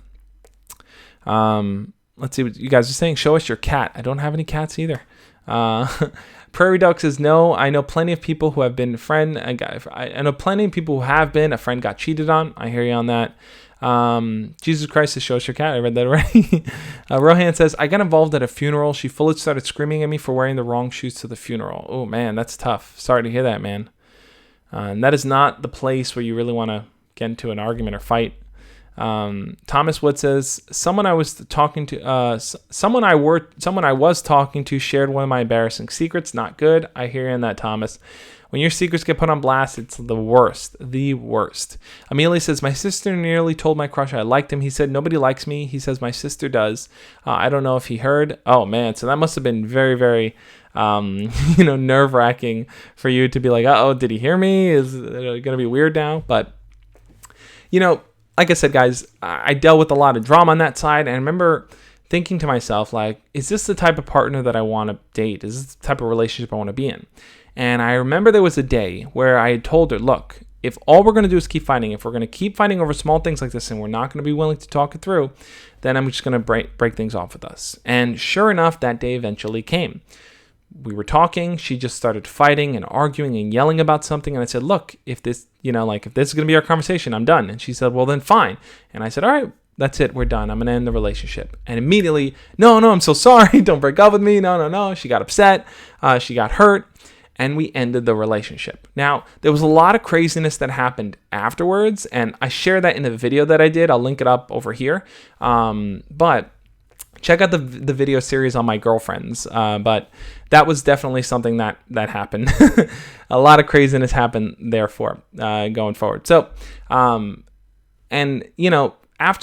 Let's see what you guys are saying. Show us your cat. I don't have any cats either. Prairie Duck says, no, I know plenty of people who have been I know plenty of people who have been. A friend got cheated on. I hear you on that. Jesus Christ, to show us your cat. I read that already. Rohan says, I got involved at a funeral. She fully started screaming at me for wearing the wrong shoes to the funeral. Oh man, that's tough. Sorry to hear that, man. And that is not the place where you really want to get into an argument or fight. Thomas Wood says, someone I was talking to shared one of my embarrassing secrets. Not good. I hear you on that, Thomas. When your secrets get put on blast, it's the worst. The worst. Amelia says, my sister nearly told my crush I liked him. He said, nobody likes me. He says, my sister does. I don't know if he heard. Oh, man. So that must have been very, very, nerve-wracking for you to be like, uh-oh, did he hear me? Is it going to be weird now? But, like I said, guys, I dealt with a lot of drama on that side. And I remember thinking to myself, like, is this the type of partner that I want to date? Is this the type of relationship I want to be in? And I remember there was a day where I had told her, look, if all we're going to do is keep fighting, if we're going to keep fighting over small things like this and we're not going to be willing to talk it through, then I'm just going to break things off with us. And sure enough, that day eventually came. We were talking, she just started fighting and arguing and yelling about something. And I said, look, if this is going to be our conversation, I'm done. And she said, well, then fine. And I said, all right, that's it. We're done. I'm going to end the relationship. And immediately, no, I'm so sorry. Don't break up with me. No. She got upset. She got hurt. And we ended the relationship. Now, there was a lot of craziness that happened afterwards, and I share that in the video that I did. I'll link it up over here. But check out the video series on my girlfriends. But that was definitely something that happened. A lot of craziness happened therefore going forward. So, after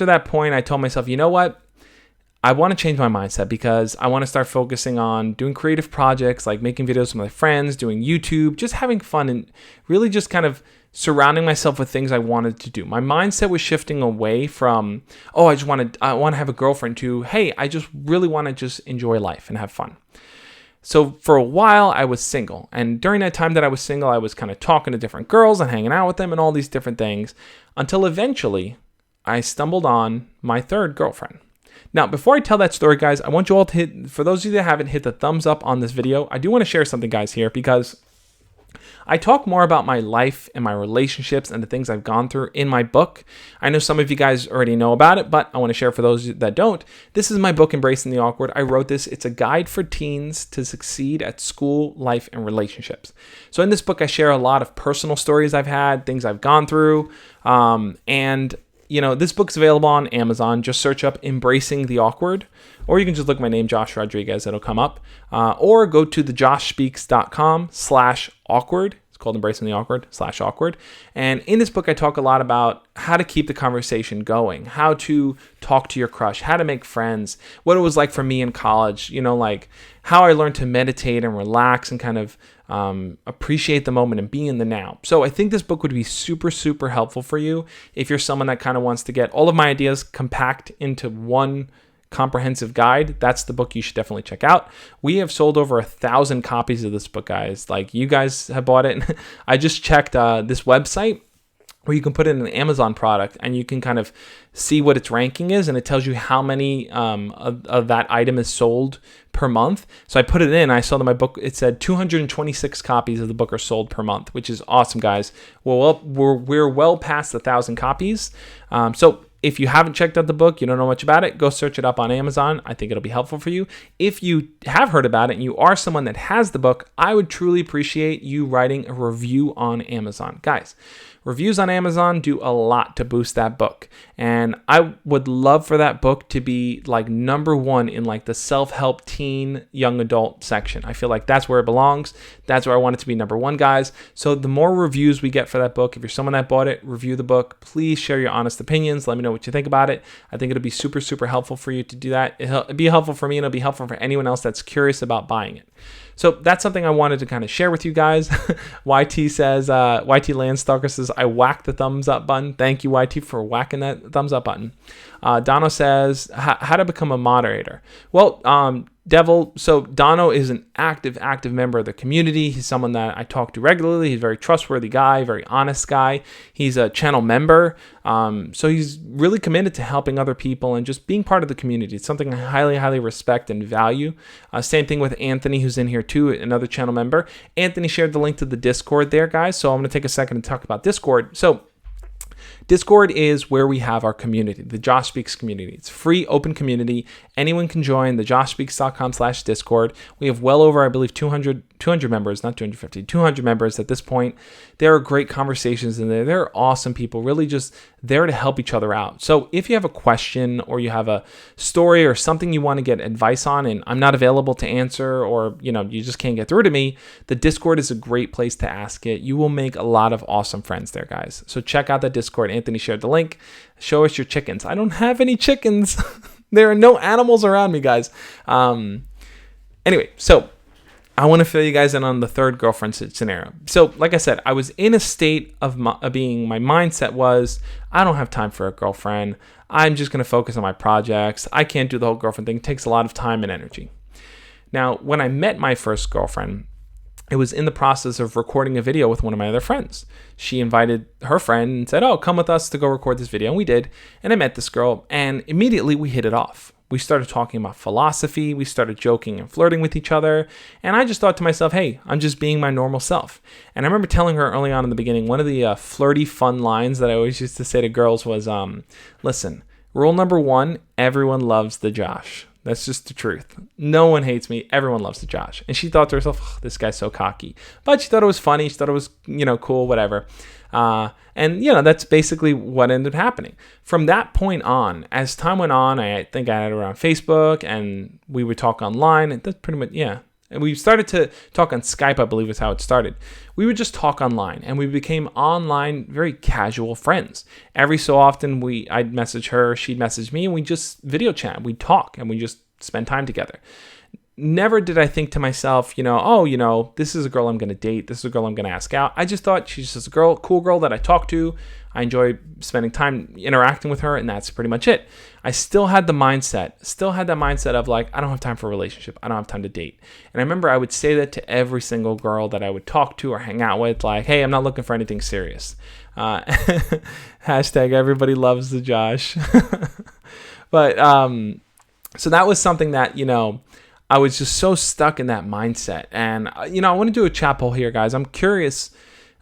that point, I told myself, you know what? I want to change my mindset because I want to start focusing on doing creative projects, like making videos with my friends, doing YouTube, just having fun, and really just kind of surrounding myself with things I wanted to do. My mindset was shifting away from, I want to have a girlfriend, to, hey, I just really want to just enjoy life and have fun. So for a while, I was single. And during that time that I was single, I was kind of talking to different girls and hanging out with them and all these different things, until eventually I stumbled on my third girlfriend. Now, before I tell that story, guys, I want you all to for those of you that haven't hit the thumbs up on this video, I do want to share something, guys, here, because I talk more about my life and my relationships and the things I've gone through in my book. I know some of you guys already know about it, but I want to share for those that don't. This is my book, Embracing the Awkward. I wrote this. It's a guide for teens to succeed at school, life, and relationships. So in this book, I share a lot of personal stories I've had, things I've gone through, and this book's available on Amazon. Just search up Embracing the Awkward, or you can just look at my name, Josh Rodriguez. It'll come up. Or go to thejoshspeaks.com/awkward. It's called Embracing the Awkward /awkward. And in this book, I talk a lot about how to keep the conversation going, how to talk to your crush, how to make friends, what it was like for me in college, like how I learned to meditate and relax and kind of appreciate the moment and be in the now. So I think this book would be super, super helpful for you if you're someone that kind of wants to get all of my ideas compact into one comprehensive guide. That's the book you should definitely check out. We have sold over 1,000 copies of this book, guys. Like, you guys have bought it. I just checked this website where you can put in an Amazon product and you can kind of see what its ranking is, and it tells you how many of that item is sold per month. So I put it in, I saw that my book, it said 226 copies of the book are sold per month, which is awesome, guys. Well, we're well past 1,000 copies. So if you haven't checked out the book, you don't know much about it, go search it up on Amazon. I think it'll be helpful for you. If you have heard about it and you are someone that has the book, I would truly appreciate you writing a review on Amazon. Guys, reviews on Amazon do a lot to boost that book. And I would love for that book to be like #1 in like the self-help teen young adult section. I feel like that's where it belongs. That's where I want it to be #1, guys. So the more reviews we get for that book, if you're someone that bought it, review the book. Please share your honest opinions. Let me know what you think about it. I think it'll be super, super helpful for you to do that. It'll be helpful for me, and it'll be helpful for anyone else that's curious about buying it. So that's something I wanted to kind of share with you guys. YT says, YT Landstalker says, I whacked the thumbs up button. Thank you, YT, for whacking that thumbs up button. Dono says, how to become a moderator. Well, Devil, so Dono is an active member of the community. He's someone that I talk to regularly. He's a very trustworthy guy, very honest guy. He's a channel member. So he's really committed to helping other people and just being part of the community. It's something I highly, highly respect and value. Same thing with Anthony, who's in here too, another channel member. Anthony shared the link to the Discord there, guys. So I'm going to take a second to talk about Discord. So Discord is where we have our community, the Josh Speaks community. It's free, open community. Anyone can join the joshspeaks.com/Discord. We have well over, I believe, 200 members, not 250, 200 members at this point. There are great conversations in there. There are awesome people, really just there to help each other out. So if you have a question or you have a story or something you want to get advice on and I'm not available to answer, or you just can't get through to me, the Discord is a great place to ask it. You will make a lot of awesome friends there, guys. So check out the Discord. Anthony shared the link. Show us your chickens. I don't have any chickens. There are no animals around me, guys. Anyway, so I want to fill you guys in on the third girlfriend scenario. So like I said, I was in a state of my mindset was, I don't have time for a girlfriend. I'm just going to focus on my projects. I can't do the whole girlfriend thing. It takes a lot of time and energy. Now, when I met my first girlfriend, it was in the process of recording a video with one of my other friends. She invited her friend and said, oh, come with us to go record this video. And we did. And I met this girl and immediately we hit it off. We started talking about philosophy. We started joking and flirting with each other. And I just thought to myself, hey, I'm just being my normal self. And I remember telling her early on in the beginning, one of the flirty, fun lines that I always used to say to girls was, listen, rule number one, everyone loves the Josh. That's just the truth. No one hates me. Everyone loves the Josh. And she thought to herself, oh, this guy's so cocky. But she thought it was funny. She thought it was, cool, whatever. And that's basically what ended up happening. From that point on, as time went on, I think I had her on Facebook and we would talk online. And that's pretty much, yeah. And we started to talk on Skype, I believe is how it started. We would just talk online and we became online, very casual friends. Every so often I'd message her, she'd message me, and we just video chat. We'd talk and we just spend time together. Never did I think to myself, this is a girl I'm going to date. This is a girl I'm going to ask out. I just thought she's just a cool girl that I talk to. I enjoy spending time interacting with her, and that's pretty much it. I still had that mindset of like, I don't have time for a relationship. I don't have time to date. And I remember I would say that to every single girl that I would talk to or hang out with, like, hey, I'm not looking for anything serious. Hashtag everybody loves the Josh. But, so that was something that, I was just so stuck in that mindset. And, I want to do a chat poll here, guys. I'm curious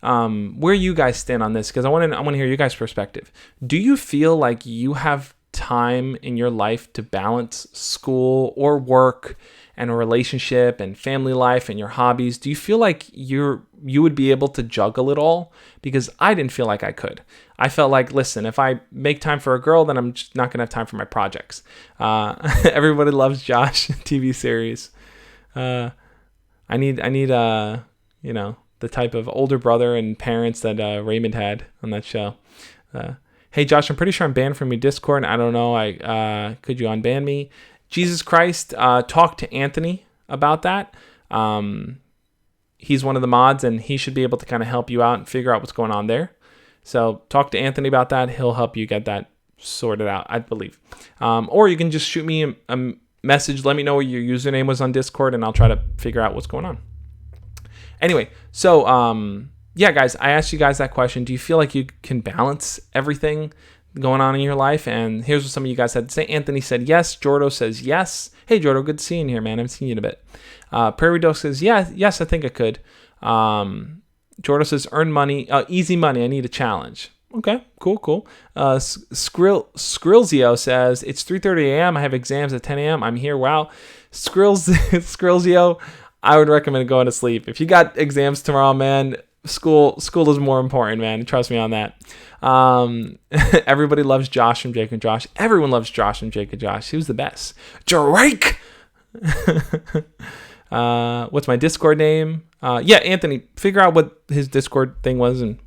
where you guys stand on this, because I want to hear your guys' perspective. Do you feel like you have time in your life to balance school or work and a relationship and family life and your hobbies? Do you feel like you would be able to juggle it all? Because I didn't feel like I could. I felt like, listen, if I make time for a girl, then I'm just not going to have time for my projects. Everybody loves Josh TV series. I need the type of older brother and parents that Raymond had on that show. Hey, Josh, I'm pretty sure I'm banned from your Discord. I don't know. Could you unban me? Jesus Christ, talk to Anthony about that. He's one of the mods, and he should be able to kind of help you out and figure out what's going on there. So talk to Anthony about that. He'll help you get that sorted out, I believe. Or you can just shoot me a message. Let me know what your username was on Discord, and I'll try to figure out what's going on. Anyway, so yeah, guys, I asked you guys that question. Do you feel like you can balance everything going on in your life? And here's what some of you guys had to say. Anthony said yes. Jordo says yes. Hey, Jordo, good to see you here, man. I haven't seen you in a bit. Prairie Dog says yes, I think I could. Jordo says earn money, easy money. I need a challenge. Okay, cool. Skrillzio says it's 3:30 a.m. I have exams at 10 a.m. I'm here. Wow. Skrillzio, I would recommend going to sleep. If you got exams tomorrow, man, school is more important, man. Trust me on that. Everybody loves Josh from Jake and Josh. Everyone loves Josh from Jake and Josh. Who's the best? Drake. What's my Discord name? Yeah, Anthony, figure out what his Discord thing was and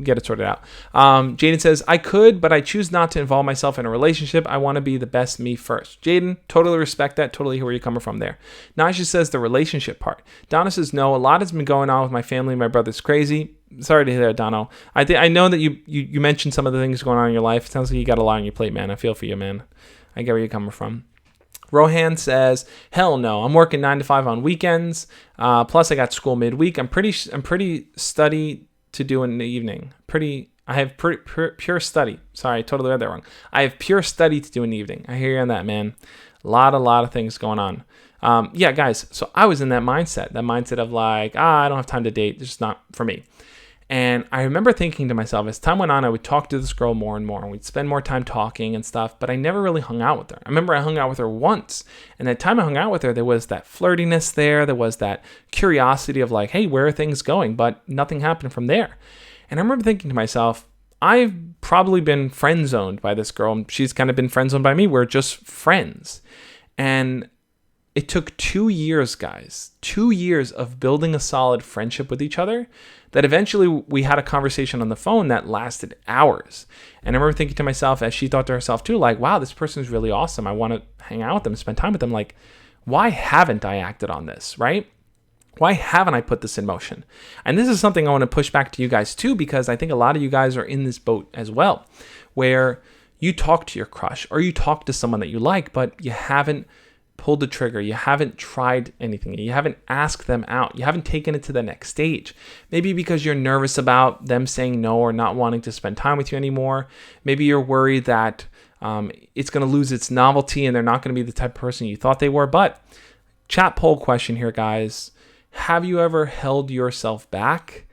get it sorted out. Jaden says, I could, but I choose not to involve myself in a relationship. I want to be the best me first. Jaden, totally respect that. Totally hear where you're coming from there. Naja says the relationship part. Donna says, no, a lot has been going on with my family. My brother's crazy. Sorry to hear that, Dono. I know that you mentioned some of the things going on in your life. It sounds like you got a lot on your plate, man. I feel for you, man. I get where you're coming from. Rohan says, hell no, I'm working 9 to 5 on weekends. Plus I got school midweek. I'm pretty study to do in the evening. I have pure study. Sorry, I totally read that wrong. I have pure study to do in the evening. I hear you on that, man. A lot of things going on. Yeah, guys, so I was in that mindset of like, I don't have time to date. It's just not for me. And I remember thinking to myself, as time went on, I would talk to this girl more and more, and we'd spend more time talking and stuff, but I never really hung out with her. I remember I hung out with her once, and that time I hung out with her, there was that flirtiness there was that curiosity of like, hey, where are things going? But nothing happened from there. And I remember thinking to myself, I've probably been friend zoned by this girl, and she's kind of been friend zoned by me. We're just friends. And it took 2 years, guys, 2 years of building a solid friendship with each other, that eventually we had a conversation on the phone that lasted hours. And I remember thinking to myself, as she thought to herself too, like, wow, this person is really awesome. I want to hang out with them, spend time with them. Like, why haven't I acted on this, right? Why haven't I put this in motion? And this is something I want to push back to you guys too, because I think a lot of you guys are in this boat as well, where you talk to your crush or you talk to someone that you like, but you haven't pulled the trigger. You haven't tried anything. You haven't asked them out. You haven't taken it to the next stage. Maybe because you're nervous about them saying no or not wanting to spend time with you anymore. Maybe you're worried that it's going to lose its novelty and they're not going to be the type of person you thought they were. But chat poll question here, guys. Have you ever held yourself back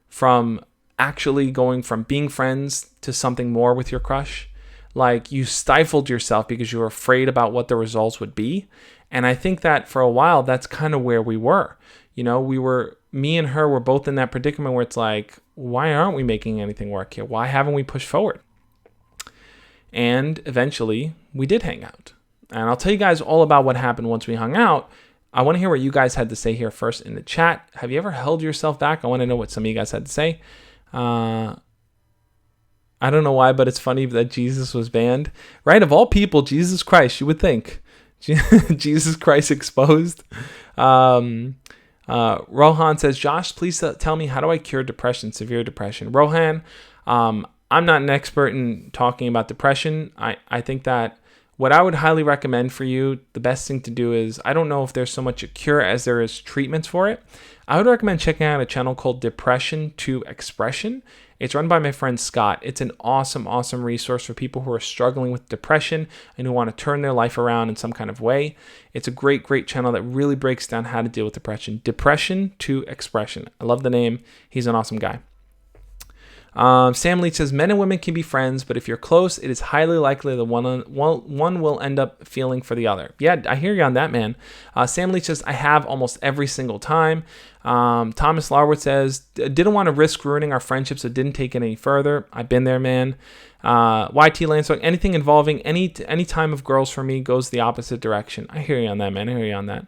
from actually going from being friends to something more with your crush? Like, you stifled yourself because you were afraid about what the results would be. And I think that for a while, that's kind of where we were. You know, me and her were both in that predicament where it's like, why aren't we making anything work here? Why haven't we pushed forward? And eventually we did hang out. And I'll tell you guys all about what happened once we hung out. I want to hear what you guys had to say here first in the chat. Have you ever held yourself back? I want to know what some of you guys had to say. I don't know why, but it's funny that Jesus was banned, right? Of all people, Jesus Christ, you would think. Jesus Christ exposed. Rohan says, Josh, please tell me, how do I cure depression, severe depression? Rohan, I'm not an expert in talking about depression. I think that what I would highly recommend for you, the best thing to do is, I don't know if there's so much a cure as there is treatments for it. I would recommend checking out a channel called Depression to Expression. It's run by my friend Scott. It's an awesome, awesome resource for people who are struggling with depression and who want to turn their life around in some kind of way. It's a great, great channel that really breaks down how to deal with depression. Depression to Expression. I love the name. He's an awesome guy. Sam Leach says, men and women can be friends, but if you're close, it is highly likely that one will end up feeling for the other. Yeah, I hear you on that, man. Sam Leach says, I have almost every single time. Thomas Larwood says, didn't want to risk ruining our friendship, so didn't take it any further. I've been there, man. YT Lansdowne, anything involving any time of girls for me goes the opposite direction. I hear you on that, man. I hear you on that.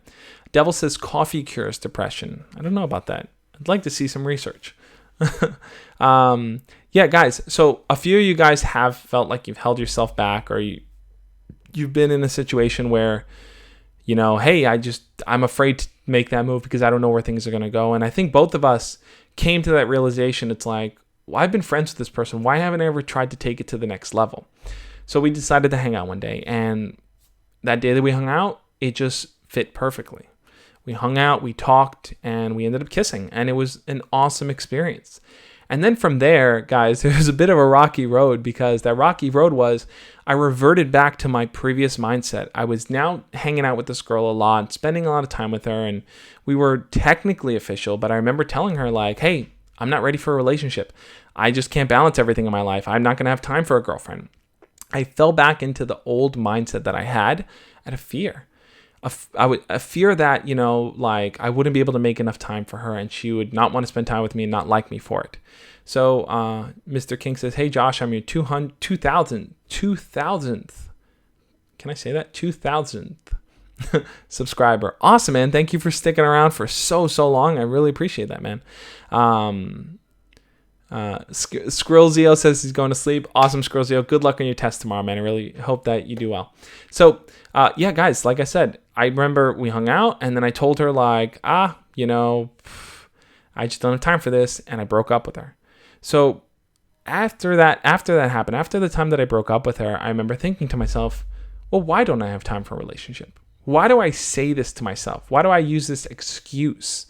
Devil says, coffee cures depression. I don't know about that. I'd like to see some research. Yeah, guys, so a few of you guys have felt like you've held yourself back, or you've been in a situation where, you know, hey, I'm afraid to make that move because I don't know where things are going to go. And I think both of us came to that realization. It's like, well, I've been friends with this person. Why haven't I ever tried to take it to the next level? So we decided to hang out one day, and that day that we hung out, it just fit perfectly. We hung out, we talked, and we ended up kissing, and it was an awesome experience. And then from there, guys, it was a bit of a rocky road, because that rocky road was, I reverted back to my previous mindset. I was now hanging out with this girl a lot, spending a lot of time with her, and we were technically official, but I remember telling her, like, hey, I'm not ready for a relationship. I just can't balance everything in my life. I'm not going to have time for a girlfriend. I fell back into the old mindset that I had out of fear. A fear that, you know, like, I wouldn't be able to make enough time for her and she would not want to spend time with me and not like me for it. So Mr. King says, hey, Josh, I'm your 2000th. Can I say that? 2000th subscriber. Awesome, man. Thank you for sticking around for so long. I really appreciate that, man. Skrillzio says he's going to sleep. Awesome, Skrillzio. Good luck on your test tomorrow, man. I really hope that you do well. So, yeah, guys, like I said, I remember we hung out, and then I told her, like, you know, I just don't have time for this, and I broke up with her. So after that happened, after the time that I broke up with her, I remember thinking to myself, well, why don't I have time for a relationship? Why do I say this to myself? Why do I use this excuse?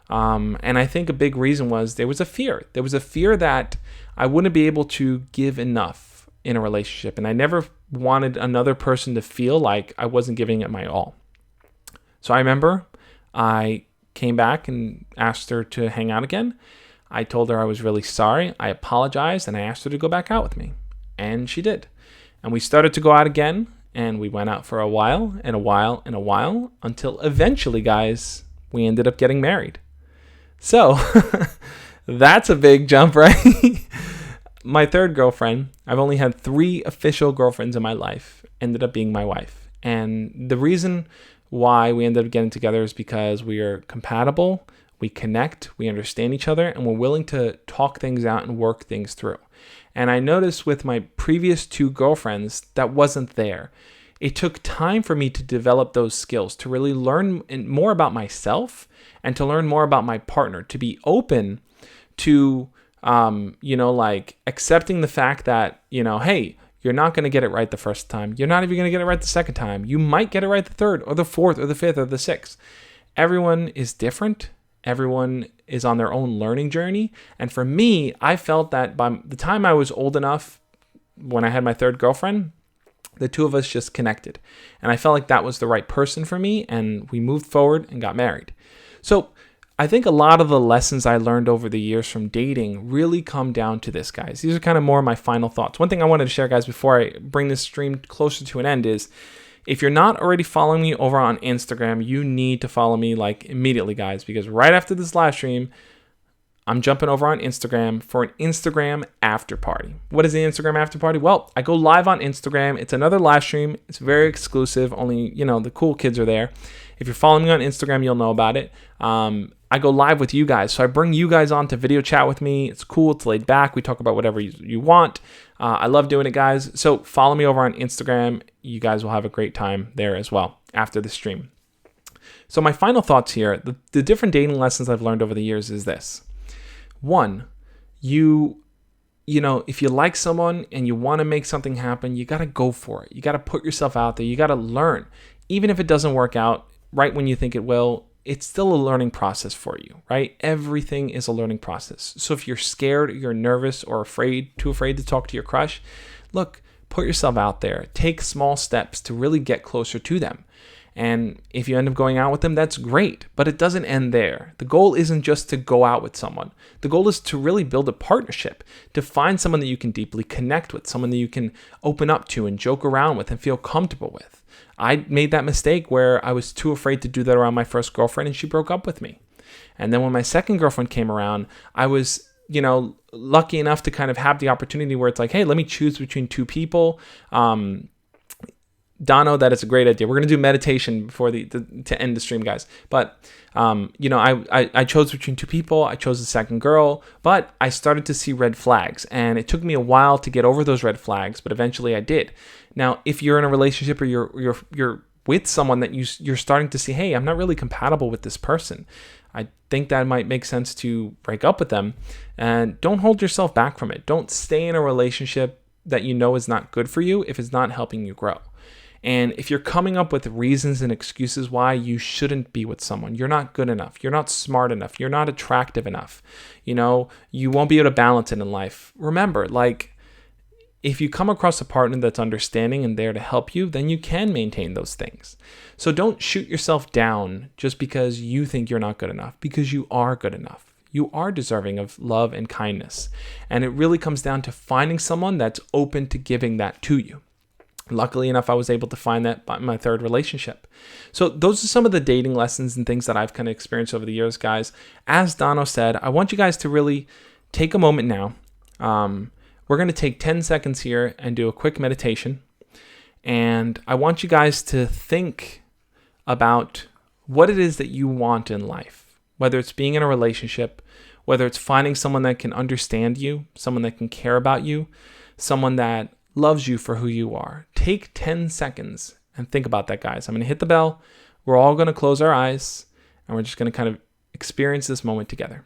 And I think a big reason was there was a fear. There was a fear that I wouldn't be able to give enough in a relationship. And I never wanted another person to feel like I wasn't giving it my all. So I remember I came back and asked her to hang out again. I told her I was really sorry. I apologized and I asked her to go back out with me. And she did. And we started to go out again. And we went out for a while and a while and a while until eventually, guys, we ended up getting married. So that's a big jump, right? My third girlfriend, I've only had 3 official girlfriends in my life, ended up being my wife. And the reason why we ended up getting together is because we are compatible, we connect, we understand each other, and we're willing to talk things out and work things through. And I noticed with my previous 2 girlfriends that wasn't there. It took time for me to develop those skills, to really learn more about myself and to learn more about my partner, to be open to, like accepting the fact that, hey, you're not going to get it right the first time. You're not even going to get it right the second time. You might get it right the third or the fourth or the fifth or the sixth. Everyone is different. Everyone is on their own learning journey. And for me, I felt that by the time I was old enough, when I had my third girlfriend, the 2 of us just connected. And I felt like that was the right person for me. And we moved forward and got married. So I think a lot of the lessons I learned over the years from dating really come down to this, guys. These are kind of more my final thoughts. One thing I wanted to share, guys, before I bring this stream closer to an end is, if you're not already following me over on Instagram, you need to follow me like immediately, guys, because right after this live stream, I'm jumping over on Instagram for an Instagram after party. What is the Instagram after party? Well, I go live on Instagram. It's another live stream. It's very exclusive. Only, the cool kids are there. If you're following me on Instagram, you'll know about it. I go live with you guys. So I bring you guys on to video chat with me. It's cool. It's laid back. We talk about whatever you want. I love doing it, guys. So follow me over on Instagram. You guys will have a great time there as well after the stream. So my final thoughts here, the different dating lessons I've learned over the years is this. 1, if you like someone and you want to make something happen, you got to go for it. You got to put yourself out there. You got to learn. Even if it doesn't work out right when you think it will, it's still a learning process for you, right? Everything is a learning process. So if you're scared, you're nervous or too afraid to talk to your crush, look, put yourself out there. Take small steps to really get closer to them. And if you end up going out with them, that's great, but it doesn't end there. The goal isn't just to go out with someone. The goal is to really build a partnership, to find someone that you can deeply connect with, someone that you can open up to and joke around with and feel comfortable with. I made that mistake where I was too afraid to do that around my first girlfriend, and she broke up with me. And then when my second girlfriend came around, I was, lucky enough to kind of have the opportunity where it's like, hey, let me choose between 2 people. Dono, that is a great idea. We're going to do meditation before to end the stream, guys. But, I chose between 2 people. I chose the second girl, but I started to see red flags, and it took me a while to get over those red flags, but eventually I did. Now, if you're in a relationship or you're with someone that you're starting to see, hey, I'm not really compatible with this person, I think that might make sense to break up with them, and don't hold yourself back from it. Don't stay in a relationship that is not good for you if it's not helping you grow. And if you're coming up with reasons and excuses why you shouldn't be with someone, you're not good enough, you're not smart enough, you're not attractive enough, you won't be able to balance it in life. Remember, if you come across a partner that's understanding and there to help you, then you can maintain those things. So don't shoot yourself down just because you think you're not good enough, because you are good enough. You are deserving of love and kindness. And it really comes down to finding someone that's open to giving that to you. Luckily enough, I was able to find that by my third relationship. So those are some of the dating lessons and things that I've kind of experienced over the years, guys. As Dono said, I want you guys to really take a moment now. We're going to take 10 seconds here and do a quick meditation. And I want you guys to think about what it is that you want in life, whether it's being in a relationship, whether it's finding someone that can understand you, someone that can care about you, someone that loves you for who you are. Take 10 seconds and think about that, guys. I'm going to hit the bell. We're all going to close our eyes, and we're just going to kind of experience this moment together.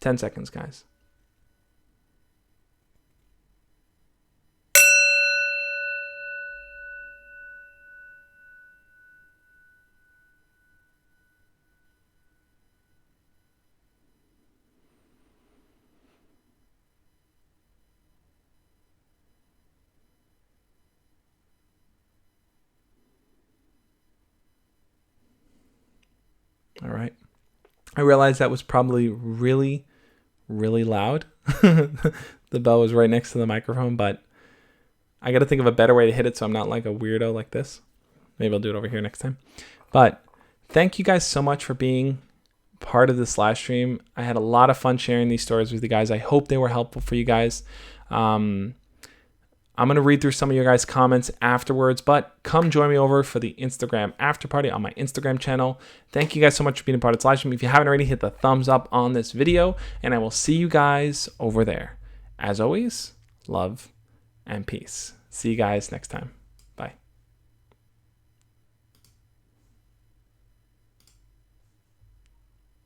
10 seconds, guys. All right. I realized that was probably really, really loud. The bell was right next to the microphone, but I got to think of a better way to hit it so I'm not like a weirdo like this. Maybe I'll do it over here next time. But thank you guys so much for being part of this live stream. I had a lot of fun sharing these stories with you guys. I hope they were helpful for you guys. I'm going to read through some of your guys' comments afterwards, but come join me over for the Instagram after party on my Instagram channel. Thank you guys so much for being a part of this live stream. If you haven't already, hit the thumbs up on this video, and I will see you guys over there. As always, love and peace. See you guys next time.